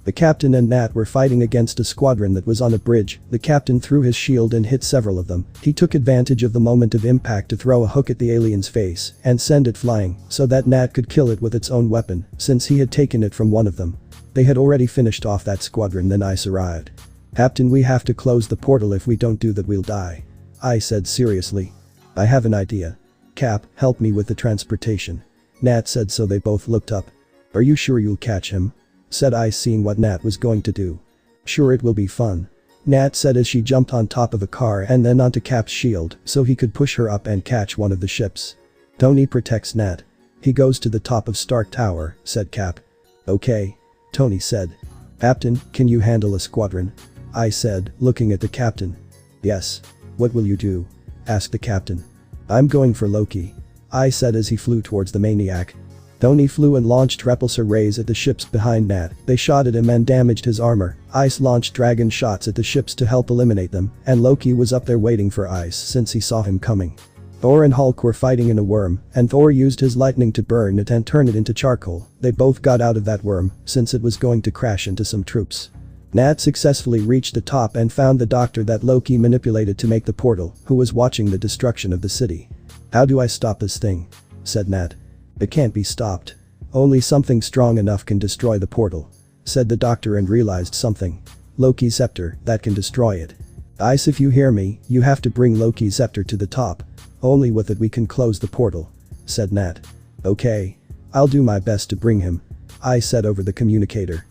The captain and Nat were fighting against a squadron that was on a bridge. The captain threw his shield and hit several of them. He took advantage of the moment of impact to throw a hook at the alien's face and send it flying so that Nat could kill it with its own weapon, since he had taken it from one of them. They had already finished off that squadron. Then Ice arrived. Captain, we have to close the portal. If we don't do that we'll die, I said seriously. I have an idea. Cap, help me with the transportation, Nat said, so they both looked up. Are you sure you'll catch him? Said Ice, seeing what Nat was going to do. Sure, it will be fun, Nat said as she jumped on top of a car and then onto Cap's shield so he could push her up and catch one of the ships. Tony protects Nat. He goes to the top of Stark Tower, said Cap. Okay, Tony said. Captain, can you handle a squadron? I said, looking at the captain. Yes. What will you do? Asked the captain. I'm going for Loki, I said as he flew towards the maniac. Tony flew and launched repulsor rays at the ships behind Nat. They shot at him and damaged his armor. Ice launched dragon shots at the ships to help eliminate them, and Loki was up there waiting for Ice since he saw him coming. Thor and Hulk were fighting in a worm, and Thor used his lightning to burn it and turn it into charcoal. They both got out of that worm since it was going to crash into some troops. Nat successfully reached the top and found the doctor that Loki manipulated to make the portal, who was watching the destruction of the city. How do I stop this thing? Said Nat. It can't be stopped. Only something strong enough can destroy the portal, said the doctor, and realized something. Loki's scepter, that can destroy it. Ice, if you hear me, you have to bring Loki's scepter to the top. Only with it we can close the portal, said Nat. Okay. I'll do my best to bring him. I said over the communicator.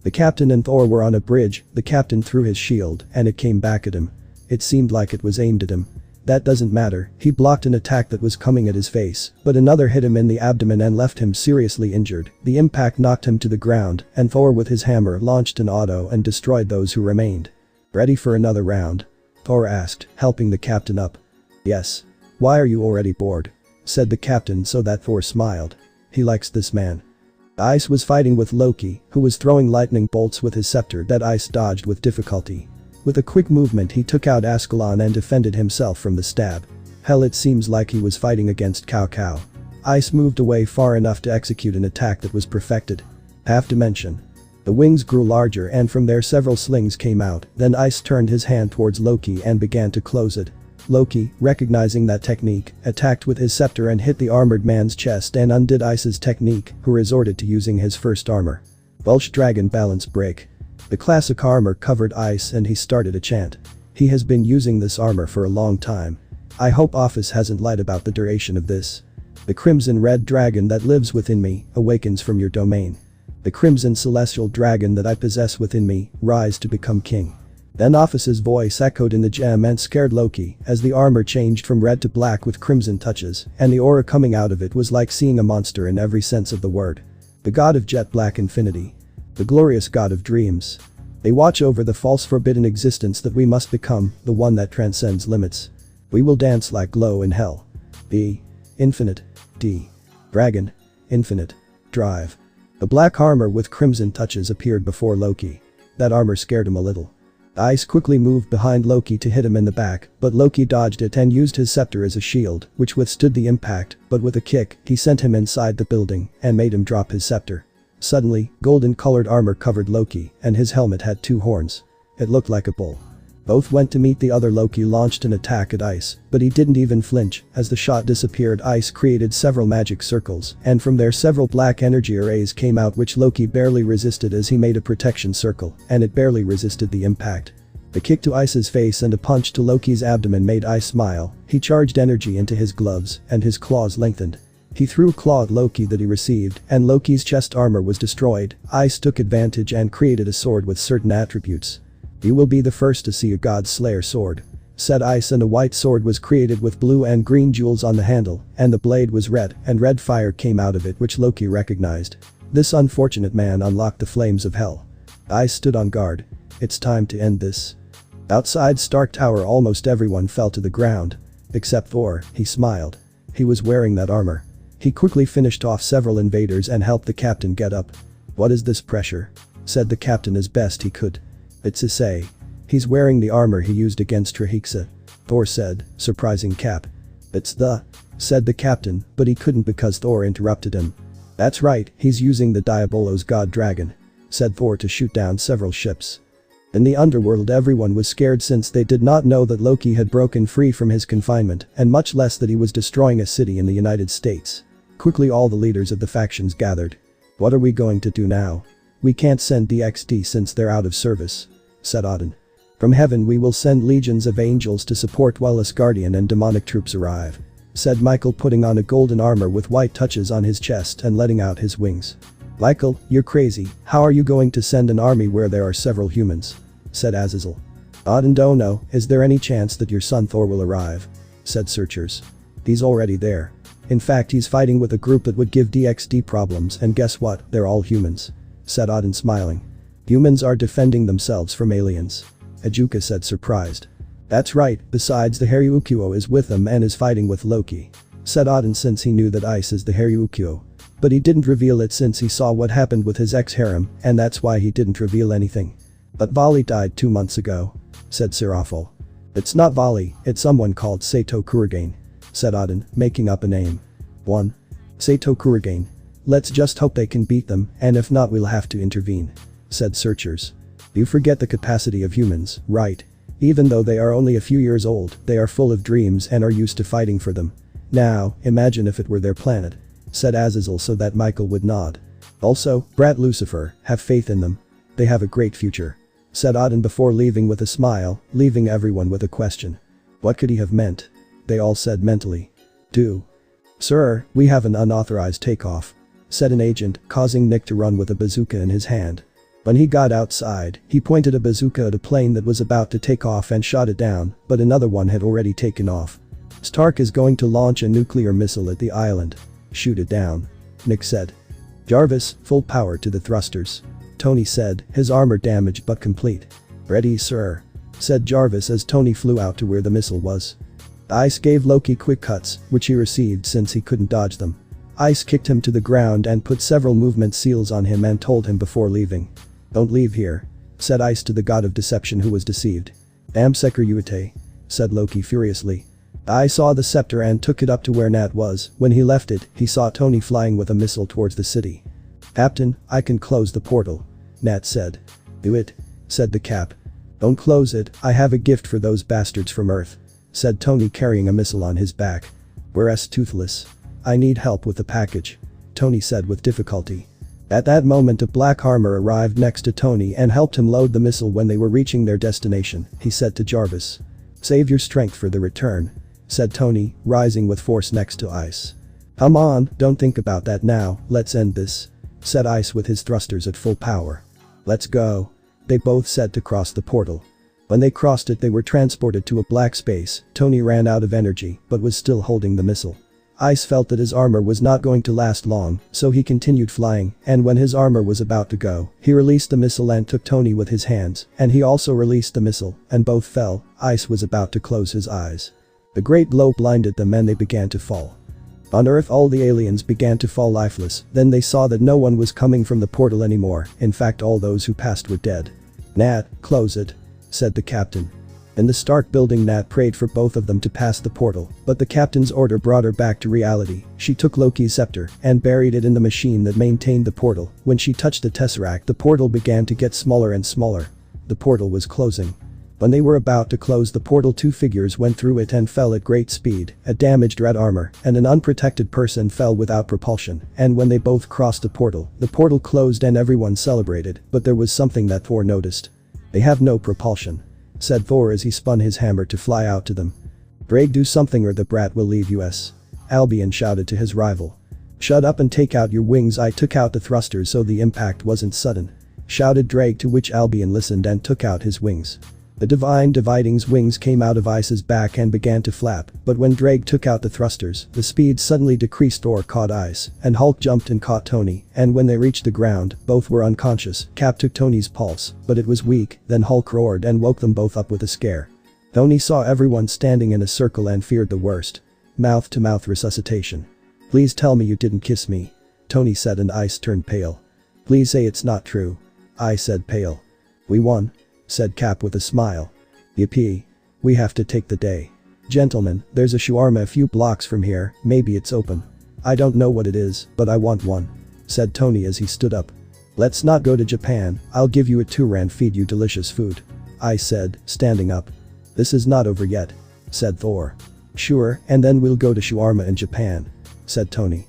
The captain and Thor were on a bridge. The captain threw his shield and it came back at him. It seemed like it was aimed at him. That doesn't matter, he blocked an attack that was coming at his face, but another hit him in the abdomen and left him seriously injured. The impact knocked him to the ground, and Thor with his hammer launched an auto and destroyed those who remained. Ready for another round? Thor asked, helping the captain up. Yes. Why are you already bored? Said the captain so that Thor smiled. He likes this man. Ice was fighting with Loki, who was throwing lightning bolts with his scepter that Ice dodged with difficulty. With a quick movement he took out Ascalon and defended himself from the stab. Hell, it seems like he was fighting against Cow. Ice moved away far enough to execute an attack that was perfected. Half dimension. The wings grew larger and from there several slings came out, then Ice turned his hand towards Loki and began to close it. Loki, recognizing that technique, attacked with his scepter and hit the armored man's chest and undid Ice's technique, who resorted to using his first armor. Welsh Dragon Balance Break. The classic armor covered Ice and he started a chant. He has been using this armor for a long time. I hope Office hasn't lied about the duration of this. The crimson red dragon that lives within me awakens from your domain. The crimson celestial dragon that I possess within me, rise to become king. Then Office's voice echoed in the gem and scared Loki as the armor changed from red to black with crimson touches, and the aura coming out of it was like seeing a monster in every sense of the word. The god of jet black infinity. The glorious god of dreams. They watch over the false forbidden existence that we must become, the one that transcends limits. We will dance like glow in hell. B. Infinite. D. Dragon. Infinite. Drive. The black armor with crimson touches appeared before Loki. That armor scared him a little. Ice quickly moved behind Loki to hit him in the back, but Loki dodged it and used his scepter as a shield, which withstood the impact, but with a kick, he sent him inside the building and made him drop his scepter. Suddenly, golden-colored armor covered Loki, and his helmet had two horns. It looked like a bull. Both went to meet the other. Loki launched an attack at Ice, but he didn't even flinch. As the shot disappeared, Ice created several magic circles, and from there several black energy arrays came out which Loki barely resisted as he made a protection circle, and it barely resisted the impact. The kick to Ice's face and a punch to Loki's abdomen made Ice smile. He charged energy into his gloves, and his claws lengthened. He threw a claw at Loki that he received, and Loki's chest armor was destroyed. Ice took advantage and created a sword with certain attributes. You will be the first to see a god slayer sword. Said Ice, and a white sword was created with blue and green jewels on the handle, and the blade was red, and red fire came out of it which Loki recognized. This unfortunate man unlocked the flames of hell. Ice stood on guard. It's time to end this. Outside Stark Tower almost everyone fell to the ground. Except Thor, he smiled. He was wearing that armor. He quickly finished off several invaders and helped the captain get up. What is this pressure? Said the captain as best he could. It's Issei. He's wearing the armor he used against Trahixa. Thor said, surprising Cap. It's said the captain, but he couldn't because Thor interrupted him. That's right, he's using the Diabolos god dragon. Said Thor to shoot down several ships. In the underworld everyone was scared since they did not know that Loki had broken free from his confinement, and much less that he was destroying a city in the United States. Quickly all the leaders of the factions gathered. What are we going to do now? We can't send DXD since they're out of service. Said Odin. From heaven we will send legions of angels to support while Asgardian and demonic troops arrive. Said Michael, putting on a golden armor with white touches on his chest and letting out his wings. Michael, you're crazy, how are you going to send an army where there are several humans? Said Azazel. Odin, don't know, is there any chance that your son Thor will arrive? Said Searchers. He's already there. In fact, he's fighting with a group that would give DXD problems, and guess what, they're all humans. Said Odin, smiling. Humans are defending themselves from aliens. Ajuka said, surprised. That's right, besides the Haryukuo is with them and is fighting with Loki. Said Odin, since he knew that Ice is the Haryukuo. But he didn't reveal it since he saw what happened with his ex-harem, and that's why he didn't reveal anything. But Vali died 2 months ago. Said Seraphol. It's not Vali, it's someone called Sato Kuragain. Said Odin, making up a name. 1. Sato Kuragain. Let's just hope they can beat them, and if not we'll have to intervene. Said Searchers. You forget the capacity of humans, right? Even though they are only a few years old, they are full of dreams and are used to fighting for them. Now, imagine if it were their planet. Said Azazel so that Michael would nod. Also, Brat Lucifer, have faith in them. They have a great future. Said Odin before leaving with a smile, leaving everyone with a question. What could he have meant? They all said mentally. Do. Sir, we have an unauthorized takeoff. said an agent, causing Nick to run with a bazooka in his hand. When he got outside, he pointed a bazooka at a plane that was about to take off and shot it down, but another one had already taken off. Stark is going to launch a nuclear missile at the island. Shoot it down, Nick said. Jarvis, full power to the thrusters, Tony said, his armor damaged but complete. Ready, sir, said Jarvis as Tony flew out to where the missile was. Ice gave Loki quick cuts, which he received since he couldn't dodge them. Ice kicked him to the ground and put several movement seals on him and told him before leaving. Don't leave here, said Ice to the god of deception who was deceived. Damn Issei, said Loki furiously. I saw the scepter and took it up to where Nat was. When he left it, he saw Tony flying with a missile towards the city. Captain, I can close the portal, Nat said. Do it, said the Cap. Don't close it, I have a gift for those bastards from Earth, said Tony carrying a missile on his back. We're toothless. I need help with the package, Tony said with difficulty. At that moment a black armor arrived next to Tony and helped him load the missile. When they were reaching their destination, he said to Jarvis. Save your strength for the return, said Tony, rising with force next to Ice. Come on, don't think about that now, let's end this, said Ice with his thrusters at full power. Let's go, they both said to cross the portal. When they crossed it they were transported to a black space. Tony ran out of energy but was still holding the missile. Ice felt that his armor was not going to last long, so he continued flying, and when his armor was about to go, he released the missile and took Tony with his hands, and he also released the missile, and both fell. Ice was about to close his eyes. The great blow blinded them and they began to fall. On Earth all the aliens began to fall lifeless. Then they saw that no one was coming from the portal anymore. In fact all those who passed were dead. Nat, close it, said the captain. In the Stark building Nat prayed for both of them to pass the portal, but the captain's order brought her back to reality. She took Loki's scepter and buried it in the machine that maintained the portal. When she touched the tesseract the portal began to get smaller and smaller. The portal was closing. When they were about to close the portal two figures went through it and fell at great speed. A damaged red armor and an unprotected person fell without propulsion, and when they both crossed the portal closed and everyone celebrated, but there was something that Thor noticed. They have no propulsion, said Thor as he spun his hammer to fly out to them. Drake, do something or the brat will leave us, Albion shouted to his rival. Shut up and take out your wings. I took out the thrusters so the impact wasn't sudden, shouted Drake, to which Albion listened and took out his wings. The divine dividing's wings came out of Ice's back and began to flap, but when Drake took out the thrusters, the speed suddenly decreased. Thor caught Ice, and Hulk jumped and caught Tony, and when they reached the ground, both were unconscious. Cap took Tony's pulse, but it was weak. Then Hulk roared and woke them both up with a scare. Tony saw everyone standing in a circle and feared the worst. Mouth-to-mouth resuscitation. Please tell me you didn't kiss me, Tony said, and Ice turned pale. Please say it's not true, I said, pale. We won, said Cap with a smile. Yippee. We have to take the day. Gentlemen, there's a shawarma a few blocks from here, maybe it's open. I don't know what it is, but I want one, said Tony as he stood up. Let's not go to Japan, I'll give you a tour and feed you delicious food, I said, standing up. This is not over yet, said Thor. Sure, and then we'll go to shawarma in Japan, said Tony.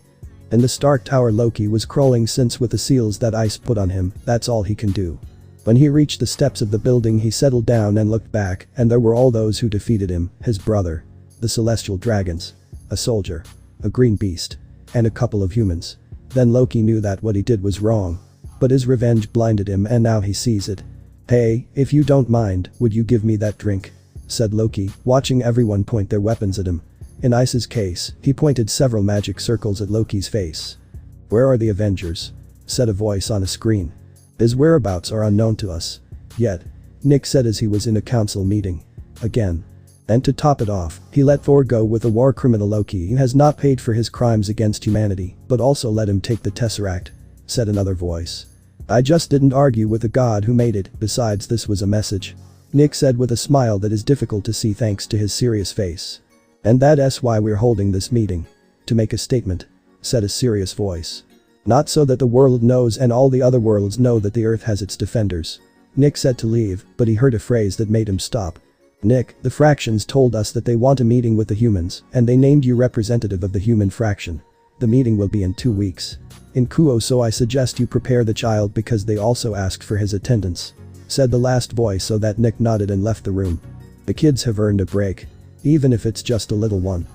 In the Stark Tower Loki was crawling since with the seals that Ice put on him, that's all he can do. When he reached the steps of the building he settled down and looked back, and there were all those who defeated him, his brother, the celestial dragons, a soldier, a green beast, and a couple of humans. Then Loki knew that what he did was wrong. But his revenge blinded him and now he sees it. Hey, if you don't mind, would you give me that drink? Said Loki, watching everyone point their weapons at him. In Ice's case, he pointed several magic circles at Loki's face. Where are the Avengers? Said a voice on a screen. His whereabouts are unknown to us. Yet, Nick said as he was in a council meeting. Again. And to top it off, he let Thor go with a war criminal. Loki has not paid for his crimes against humanity, but also let him take the Tesseract, said another voice. I just didn't argue with the god who made it, besides this was a message, Nick said with a smile that is difficult to see thanks to his serious face. And that's why we're holding this meeting. To make a statement, said a serious voice. Not so that the world knows and all the other worlds know that the Earth has its defenders. Nick said to leave, but he heard a phrase that made him stop. Nick, the fractions told us that they want a meeting with the humans, and they named you representative of the human fraction. The meeting will be in 2 weeks. In Kuo, so I suggest you prepare the child because they also asked for his attendance, said the last voice, so that Nick nodded and left the room. The kids have earned a break. Even if it's just a little one.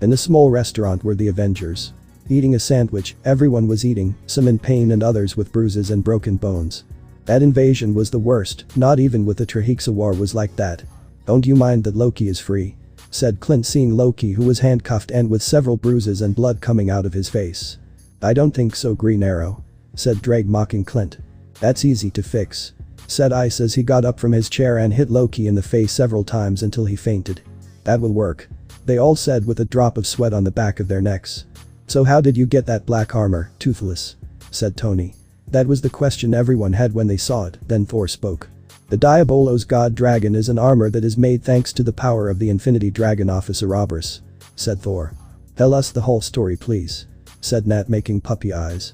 In a small restaurant were the Avengers. eating a sandwich. Everyone was eating, some in pain and others with bruises and broken bones. That invasion was the worst, not even with the Trahexa war was like that. Don't you mind that Loki is free? Said Clint, seeing Loki, who was handcuffed and with several bruises and blood coming out of his face. I don't think so, Green Arrow. Said Drake, mocking Clint. That's easy to fix. Said Ice as he got up from his chair and hit Loki in the face several times until he fainted. That will work. They all said with a drop of sweat on the back of their necks. So how did you get that black armor, Toothless? Said Tony. That was the question everyone had when they saw it. Then Thor spoke. The Diabolos God Dragon is an armor that is made thanks to the power of the Infinity Dragon Officer Ouroboros, said Thor. Tell us the whole story, please, said Nat, making puppy eyes.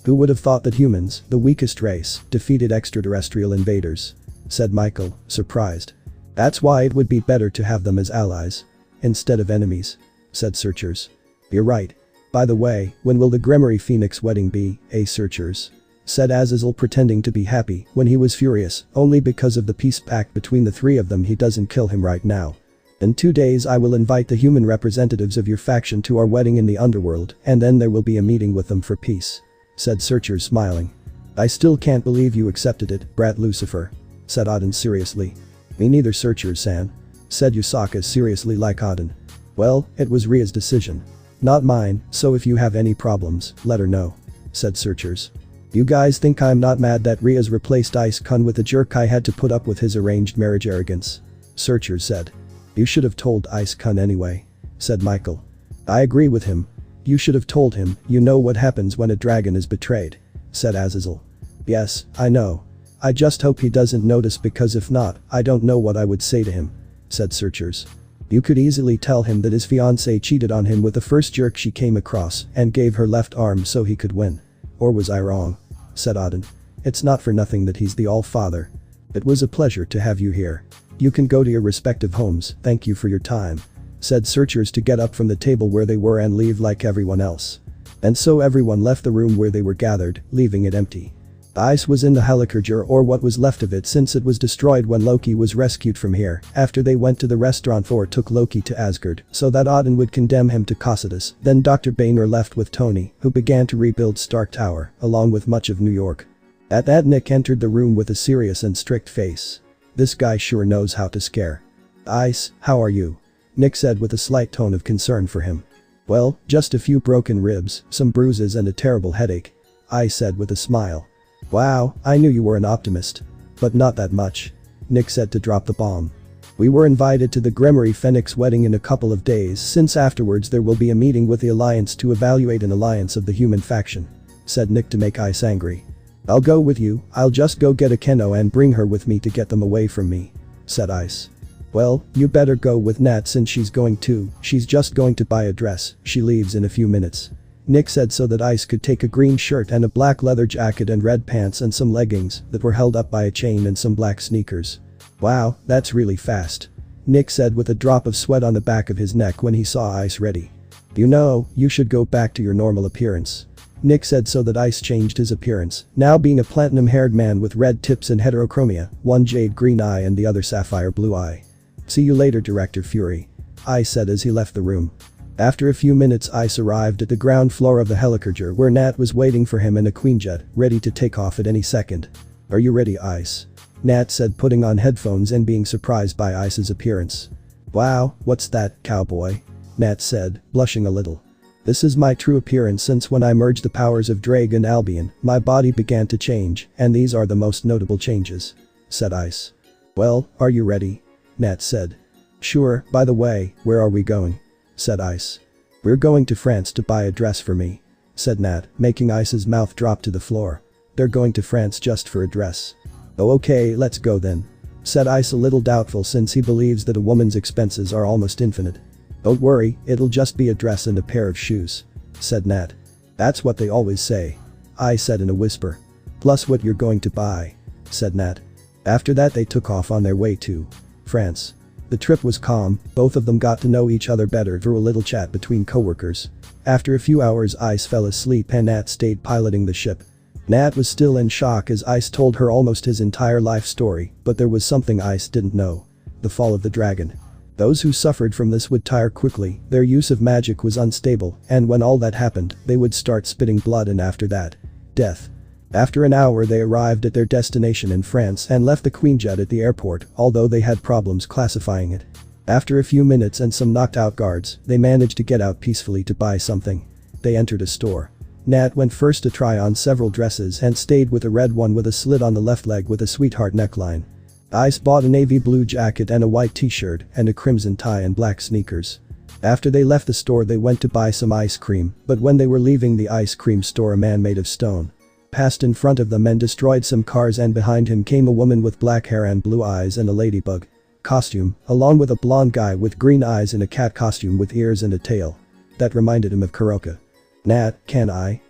Who would have thought that humans, the weakest race, defeated extraterrestrial invaders? Said Michael, surprised. That's why it would be better to have them as allies instead of enemies, said Searchers. You're right. By the way, when will the Gremory Phoenix wedding be, Searchers? Said Azazel, pretending to be happy when he was furious only because of the peace pact between the three of them. He doesn't kill him right now. In 2 days I will invite the human representatives of your faction to our wedding in the underworld, and then there will be a meeting with them for peace, said Searchers, smiling. I still can't believe you accepted it, Brat Lucifer, said Odin seriously. Me neither, Searchers-san, said Yusaka seriously like Odin. Well, it was Rhea's decision, not mine, so if you have any problems, let her know, said Searchers. You guys think I'm not mad that Rhea's replaced Ice-kun with the jerk I had to put up with his arranged marriage arrogance? Searchers said. You should have told Ice-kun anyway, said Michael. I agree with him. You should have told him. You know what happens when a dragon is betrayed, said Azazel. Yes, I know. I just hope he doesn't notice, because if not, I don't know what I would say to him, said Searchers. You could easily tell him that his fiancée cheated on him with the first jerk she came across and gave her left arm so he could win. Or was I wrong? Said Odin. It's not for nothing that he's the All-Father. It was a pleasure to have you here. You can go to your respective homes, thank you for your time, said Searchers to get up from the table where they were and leave like everyone else. And so everyone left the room where they were gathered, leaving it empty. Ice was in the Helicarger, or what was left of it, since it was destroyed when Loki was rescued from here. After they went to the restaurant, Thor took Loki to Asgard so that Odin would condemn him to Cocytus. Then Dr. Boehner left with Tony, who began to rebuild Stark Tower, along with much of New York. At that, Nick entered the room with a serious and strict face. This guy sure knows how to scare. Ice, how are you? Nick said with a slight tone of concern for him. Well, just a few broken ribs, some bruises and a terrible headache, Ice said with a smile. Wow, I knew you were an optimist. But not that much, Nick said to drop the bomb. We were invited to the Gremory Phoenix wedding in a couple of days, since afterwards there will be a meeting with the Alliance to evaluate an alliance of the human faction, said Nick to make Ice angry. I'll go with you. I'll just go get a Keno and bring her with me to get them away from me, said Ice. Well, you better go with Nat since she's going too. She's just going to buy a dress. She leaves in a few minutes, Nick said, so that Ice could take a green shirt and a black leather jacket and red pants and some leggings that were held up by a chain and some black sneakers. Wow, that's really fast, Nick said with a drop of sweat on the back of his neck when he saw Ice ready. You know, you should go back to your normal appearance, Nick said, so that Ice changed his appearance, now being a platinum-haired man with red tips and heterochromia, one jade green eye and the other sapphire blue eye. See you later, Director Fury, Ice said as he left the room. After a few minutes, Ice arrived at the ground floor of the Helicarger, where Nat was waiting for him in a Queenjet, ready to take off at any second. Are you ready, Ice? Nat said, putting on headphones and being surprised by Ice's appearance. Wow, what's that, cowboy? Nat said, blushing a little. This is my true appearance since when I merged the powers of Drake and Albion, my body began to change, and these are the most notable changes, said Ice. Well, are you ready? Nat said. Sure. By the way, where are we going? Said Ice. We're going to France to buy a dress for me, said Nat, making Ice's mouth drop to the floor. They're going to France just for a dress. Oh, okay, let's go then, said Ice, a little doubtful since he believes that a woman's expenses are almost infinite. Don't worry, it'll just be a dress and a pair of shoes, said Nat. That's what they always say, Ice said in a whisper. Plus what you're going to buy, said Nat. After that they took off on their way to France. The trip was calm, both of them got to know each other better through a little chat between coworkers. After a few hours, Ice fell asleep and Nat stayed piloting the ship. Nat was still in shock as Ice told her almost his entire life story, but there was something Ice didn't know. The fall of the dragon. Those who suffered from this would tire quickly, their use of magic was unstable, and when all that happened, they would start spitting blood and after that, death. After an hour they arrived at their destination in France and left the Queenjet at the airport, although they had problems classifying it. After a few minutes and some knocked out guards, they managed to get out peacefully to buy something. They entered a store. Nat went first to try on several dresses and stayed with a red one with a slit on the left leg with a sweetheart neckline. Ice bought a navy blue jacket and a white t-shirt and a crimson tie and black sneakers. After they left the store they went to buy some ice cream, but when they were leaving the ice cream store a man made of stone passed in front of them and destroyed some cars, and behind him came a woman with black hair and blue eyes and a ladybug costume, along with a blonde guy with green eyes in a cat costume with ears and a tail. That reminded him of Kuroka. "Nat, can I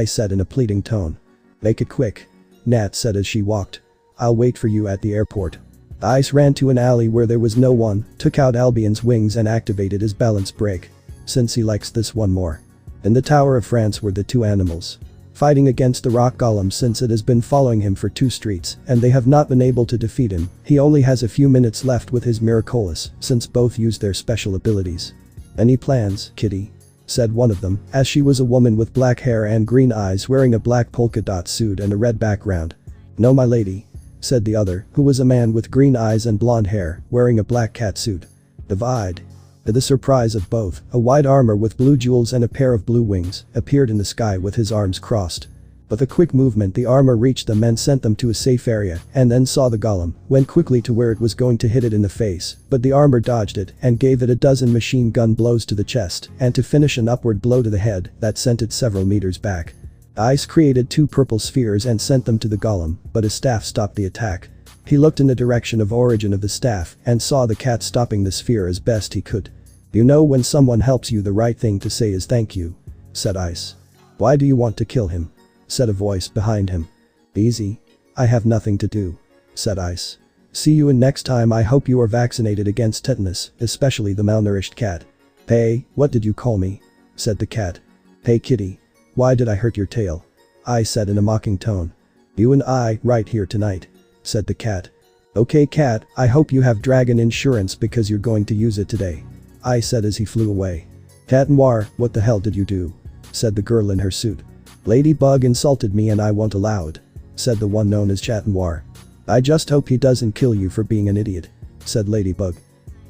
said in a pleading tone. "Make it quick," Nat said as she walked. "I'll wait for you at the airport." Ice ran to an alley where there was no one, took out Albion's wings and activated his balance break. Since he likes this one more. In the Tower of France were the two animals fighting against the rock golem since it has been following him for 2 streets and they have not been able to defeat him. He only has a few minutes left with his Miraculous since both use their special abilities. "Any plans, Kitty?" said one of them, as she was a woman with black hair and green eyes wearing a black polka dot suit and a red background. "No, my lady," said the other, who was a man with green eyes and blonde hair, wearing a black cat suit. Divide. To the surprise of both, a white armor with blue jewels and a pair of blue wings appeared in the sky with his arms crossed. With a quick movement the armor reached them and sent them to a safe area, and then saw the golem, went quickly to where it was going to hit it in the face, but the armor dodged it and gave it a dozen machine gun blows to the chest, and to finish an upward blow to the head that sent it several meters back. Ice created 2 purple spheres and sent them to the golem, but his staff stopped the attack. He looked in the direction of origin of the staff and saw the cat stopping the sphere as best he could. "You know, when someone helps you the right thing to say is thank you," said Ice. "Why do you want to kill him?" said a voice behind him. "Easy. I have nothing to do," said Ice. "See you in next time. I hope you are vaccinated against tetanus, especially the malnourished cat." "Hey, what did you call me?" said the cat. "Hey kitty. Why did I hurt your tail?" I said in a mocking tone. "You and I, right here tonight," said the cat. "Okay cat, I hope you have dragon insurance because you're going to use it today," I said as he flew away. "Cat Noir, what the hell did you do?" said the girl in her suit. "Ladybug insulted me and I won't allow it," said the one known as Chat Noir. "I just hope he doesn't kill you for being an idiot," said Ladybug.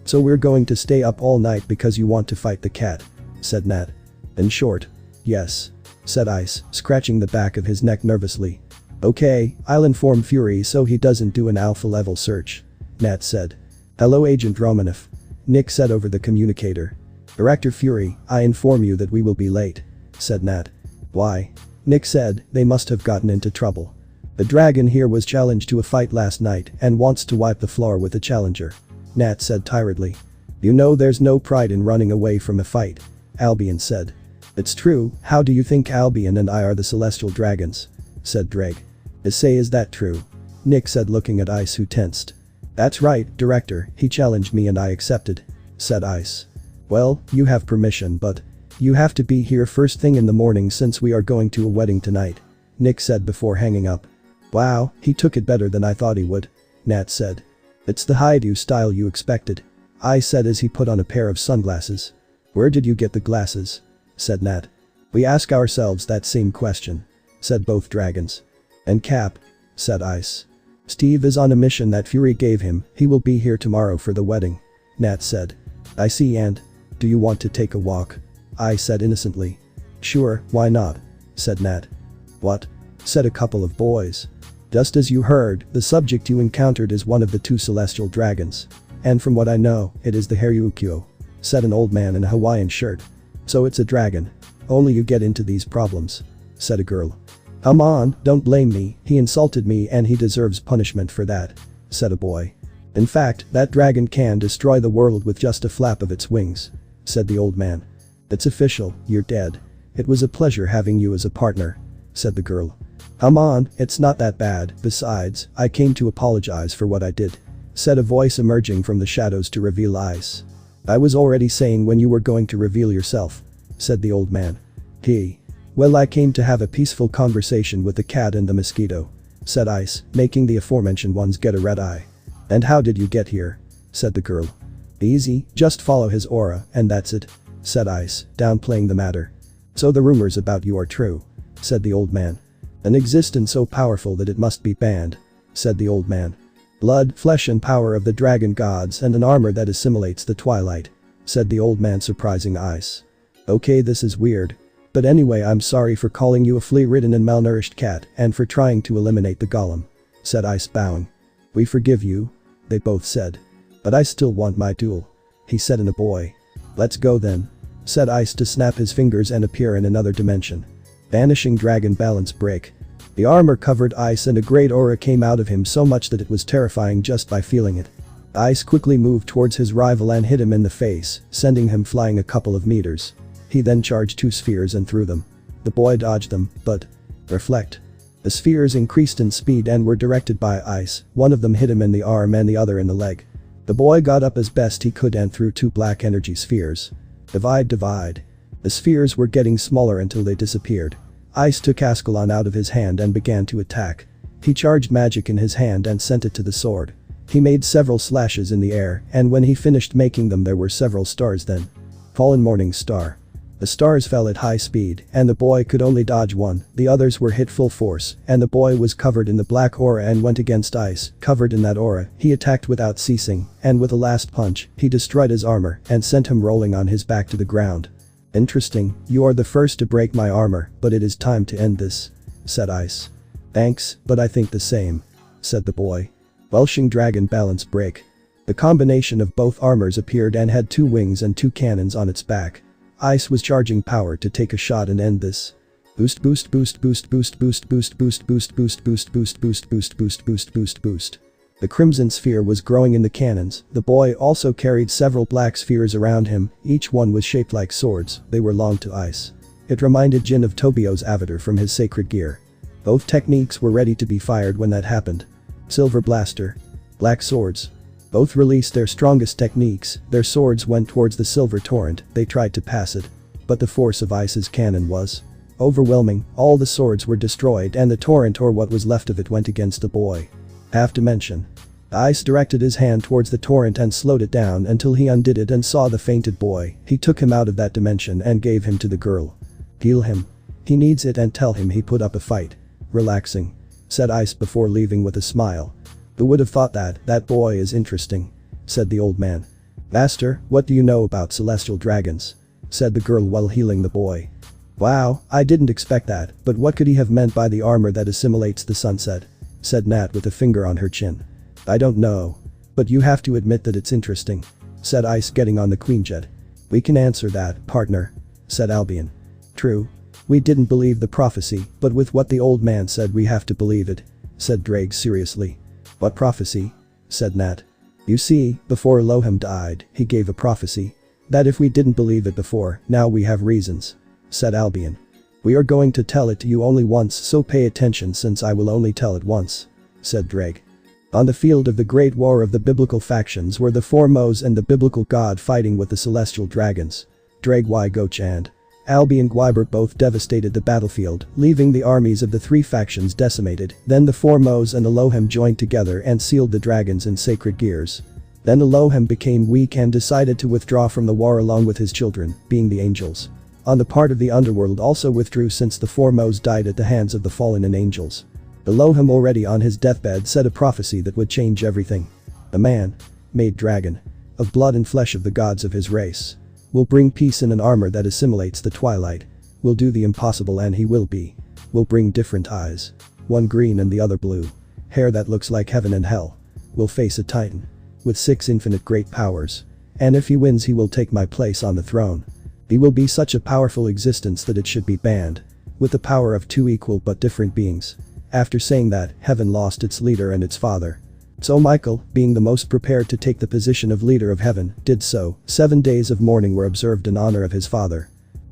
"So we're going to stay up all night because you want to fight the cat," said Nat. "In short, yes," said Ice, scratching the back of his neck nervously. "Okay, I'll inform Fury so he doesn't do an alpha level search," Nat said. "Hello Agent Romanoff," Nick said over the communicator. "Director Fury, I inform you that we will be late," said Nat. "Why?" Nick said. "They must have gotten into trouble. The dragon here was challenged to a fight last night and wants to wipe the floor with the challenger," Nat said tiredly. "You know there's no pride in running away from a fight," Albion said. "It's true. How do you think Albion and I are the celestial dragons?" said Drake. "Issei, is that true?" Nick said, looking at Ice, who tensed. "That's right, Director, he challenged me and I accepted," said Ice. "Well, you have permission, but you have to be here first thing in the morning since we are going to a wedding tonight," Nick said before hanging up. "Wow, he took it better than I thought he would," Nat said. "It's the Haidu style you expected," I said as he put on a pair of sunglasses. "Where did you get the glasses?" said Nat. "We ask ourselves that same question," said both dragons. "And Cap?" said Ice. "Steve is on a mission that Fury gave him, he will be here tomorrow for the wedding," Nat said. "I see, and do you want to take a walk?" I said innocently. "Sure, why not?" said Nat. "What?" said a couple of boys. "Just as you heard, the subject you encountered is one of the 2 celestial dragons. And from what I know, it is the Haryukyo," said an old man in a Hawaiian shirt. "So it's a dragon. Only you get into these problems," said a girl. "Come on, don't blame me, he insulted me and he deserves punishment for that," said a boy. "In fact, that dragon can destroy the world with just a flap of its wings," said the old man. "It's official, you're dead. It was a pleasure having you as a partner," said the girl. "Come on, it's not that bad, besides, I came to apologize for what I did," said a voice emerging from the shadows to reveal Ice. "I was already saying when you were going to reveal yourself," said the old man. Well, I came to have a peaceful conversation with the cat and the mosquito," said Ice, making the aforementioned ones get a red eye. "And how did you get here?" said the girl. Easy, just follow his aura, and that's it, said Ice, downplaying the matter. So the rumors about you are true, said the old man. An existence so powerful that it must be banned, said the old man. Blood, flesh and power of the dragon gods and an armor that assimilates the twilight, said the old man, surprising Ice. Okay, this is weird. But anyway, I'm sorry for calling you a flea-ridden and malnourished cat and for trying to eliminate the golem, said Ice, bowing. We forgive you, they both said. But I still want my duel, he said in a boy. Let's go then, said Ice to snap his fingers and appear in another dimension. Vanishing dragon balance break. The armor covered Ice and a great aura came out of him so much that it was terrifying just by feeling it. Ice quickly moved towards his rival and hit him in the face, sending him flying a couple of meters. He then charged 2 spheres and threw them. The boy dodged them, but… reflect. The spheres increased in speed and were directed by Ice, one of them hit him in the arm and the other in the leg. The boy got up as best he could and threw 2 black energy spheres. Divide, divide. The spheres were getting smaller until they disappeared. Ice took Ascalon out of his hand and began to attack. He charged magic in his hand and sent it to the sword. He made several slashes in the air, and when he finished making them there were several stars then. Fallen morning star. The stars fell at high speed, and the boy could only dodge one, the others were hit full force, and the boy was covered in the black aura and went against Ice, covered in that aura, he attacked without ceasing, and with a last punch, he destroyed his armor and sent him rolling on his back to the ground. Interesting, you are the first to break my armor, but it is time to end this, said Ice. Thanks, but I think the same, said the boy. Welshing dragon balance break. The combination of both armors appeared and had 2 wings and 2 cannons on its back. Ice was charging power to take a shot and end this. Boost boost boost boost boost boost boost boost boost boost boost boost boost boost boost boost boost boost. The crimson sphere was growing in the cannons. The boy also carried several black spheres around him, each one was shaped like swords, they were long to Ice. It reminded Jin of Tobio's avatar from his sacred gear. Both techniques were ready to be fired when that happened. Silver blaster. Black swords. Both released their strongest techniques, their swords went towards the silver torrent, they tried to pass it. But the force of Ice's cannon was overwhelming, all the swords were destroyed and the torrent or what was left of it went against the boy. Half dimension. Ice directed his hand towards the torrent and slowed it down until he undid it and saw the fainted boy, he took him out of that dimension and gave him to the girl. Heal him. He needs it and tell him he put up a fight. Relaxing, said Ice before leaving with a smile. Who would have thought that boy is interesting, said the old man. Master, what do you know about celestial dragons? Said the girl while healing the boy. Wow, I didn't expect that, but what could he have meant by the armor that assimilates the sunset? Said Nat with a finger on her chin. I don't know. But you have to admit that it's interesting, said Ice getting on the Queenjet. We can answer that, partner, said Albion. True. We didn't believe the prophecy, but with what the old man said we have to believe it, said Drake seriously. What prophecy? Said Nat. You see, before Elohim died, he gave a prophecy. That if we didn't believe it before, now we have reasons, said Albion. We are going to tell it to you only once, so pay attention since I will only tell it once, said Drake. On the field of the great war of the biblical factions were the four Moes and the biblical god fighting with the celestial dragons. Drake y Goch and Albion Gwyber both devastated the battlefield, leaving the armies of the 3 factions decimated. Then the four Moes and Elohim joined together and sealed the dragons in sacred gears. Then Elohim became weak and decided to withdraw from the war along with his children, being the angels. On the part of the underworld also withdrew since the four Moes died at the hands of the fallen and angels. Elohim already on his deathbed said a prophecy that would change everything. A man, made dragon, of blood and flesh of the gods of his race, will bring peace in an armor that assimilates the twilight, will do the impossible and he will bring different eyes, one green and the other blue, hair that looks like heaven and hell, will face a titan, with 6 infinite great powers, and if he wins he will take my place on the throne. He will be such a powerful existence that it should be banned, with the power of 2 equal but different beings. After saying that, heaven lost its leader and its father. So Michael, being the most prepared to take the position of leader of heaven, did so. 7 days of mourning were observed in honor of his father.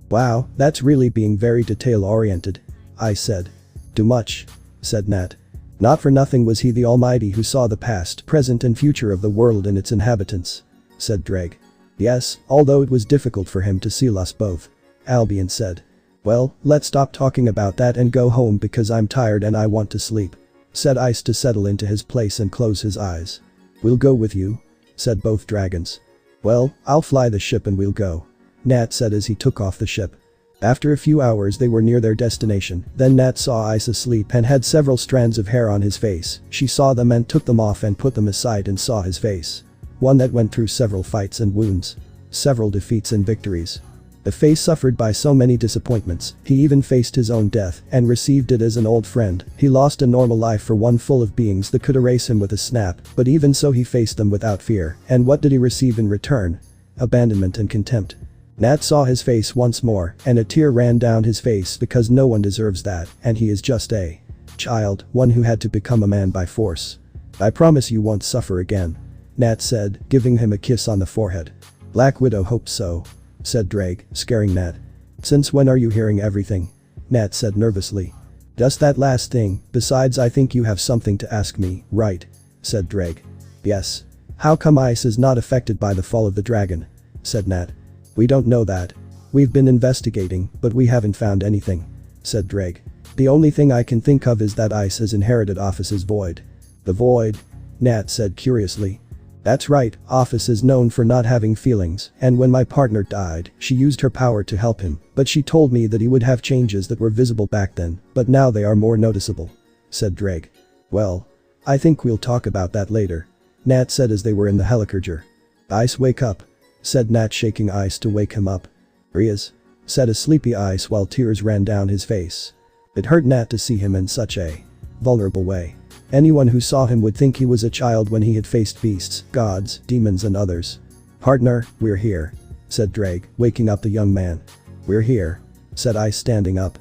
Wow, that's really being very detail-oriented, I said. Too much, said Nat. Not for nothing was he the Almighty who saw the past, present and future of the world and its inhabitants, said Drake. Yes, although it was difficult for him to seal us both, Albion said. Well, let's stop talking about that and go home because I'm tired and I want to sleep, said Ice to settle into his place and close his eyes. We'll go with you, said both dragons. Well, I'll fly the ship and we'll go. Nat said as he took off the ship. After a few hours they were near their destination, then Nat saw Issei asleep and had several strands of hair on his face. She saw them and took them off and put them aside and saw his face. One that went through several fights and wounds. Several defeats and victories. The face suffered by so many disappointments, he even faced his own death and received it as an old friend. He lost a normal life for one full of beings that could erase him with a snap, but even so he faced them without fear, and what did he receive in return? Abandonment and contempt. Nat saw his face once more, and a tear ran down his face because no one deserves that, and he is just a child, one who had to become a man by force. I promise you won't suffer again. Nat said, giving him a kiss on the forehead. Black Widow hopes so. Said Drake, scaring Nat. Since when are you hearing everything? Nat said nervously. Just that last thing, besides I think you have something to ask me, right? Said Drake. Yes. How come Ice is not affected by the fall of the dragon? Said Nat. We don't know that. We've been investigating, but we haven't found anything. Said Drake. The only thing I can think of is that Ice has inherited Office's void. The void? Nat said curiously. That's right, Office is known for not having feelings, and when my partner died, she used her power to help him, but she told me that he would have changes that were visible back then, but now they are more noticeable. Said Drake. Well, I think we'll talk about that later. Nat said as they were in the helicopter. Ice, wake up. Said Nat, shaking Ice to wake him up. Riaz. Said a sleepy Ice while tears ran down his face. It hurt Nat to see him in such a vulnerable way. Anyone who saw him would think he was a child when he had faced beasts, gods, demons and others. Partner, we're here. Said Drake, waking up the young man. We're here. Said Ice, standing up.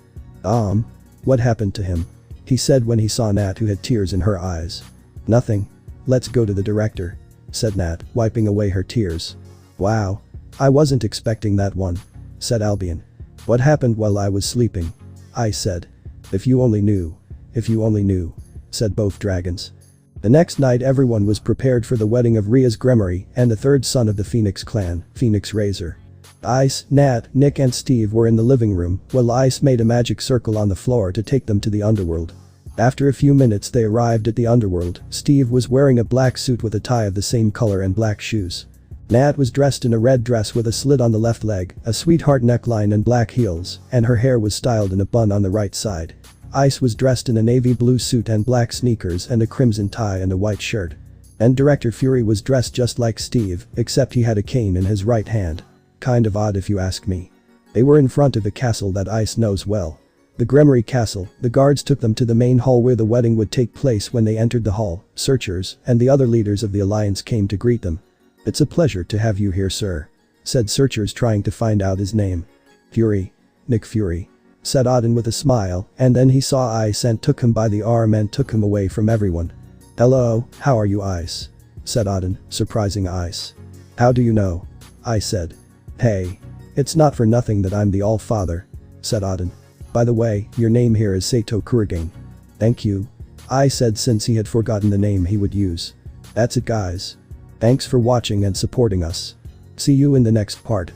What happened to him? He said when he saw Nat, who had tears in her eyes. Nothing. Let's go to the director. Said Nat, wiping away her tears. Wow. I wasn't expecting that one. Said Albion. What happened while I was sleeping? Ice said. If you only knew. If you only knew. Said both dragons. The next night everyone was prepared for the wedding of Riaz Gremory and the third son of the Phoenix clan, Phoenix Razor. Ice, Nat, Nick and Steve were in the living room while Ice made a magic circle on the floor to take them to the underworld. After a few minutes they arrived at the underworld. Steve was wearing a black suit with a tie of the same color and black shoes. Nat was dressed in a red dress with a slit on the left leg, a sweetheart neckline and black heels, and her hair was styled in a bun on the right side. Ice was dressed in a navy blue suit and black sneakers and a crimson tie and a white shirt. And Director Fury was dressed just like Steve, except he had a cane in his right hand. Kind of odd if you ask me. They were in front of a castle that Ice knows well. The Gremory Castle. The guards took them to the main hall where the wedding would take place. When they entered the hall, Searchers and the other leaders of the Alliance came to greet them. It's a pleasure to have you here, sir. Said Searchers, trying to find out his name. Fury. Nick Fury. Said Odin with a smile, and then he saw Ice and took him by the arm and took him away from everyone. Hello, how are you, Ice? Said Odin, surprising Ice. How do you know? Ice said. Hey. It's not for nothing that I'm the All-Father. Said Odin. By the way, your name here is Sato Kurigane. Thank you. Ice said since he had forgotten the name he would use. That's it, guys. Thanks for watching and supporting us. See you in the next part.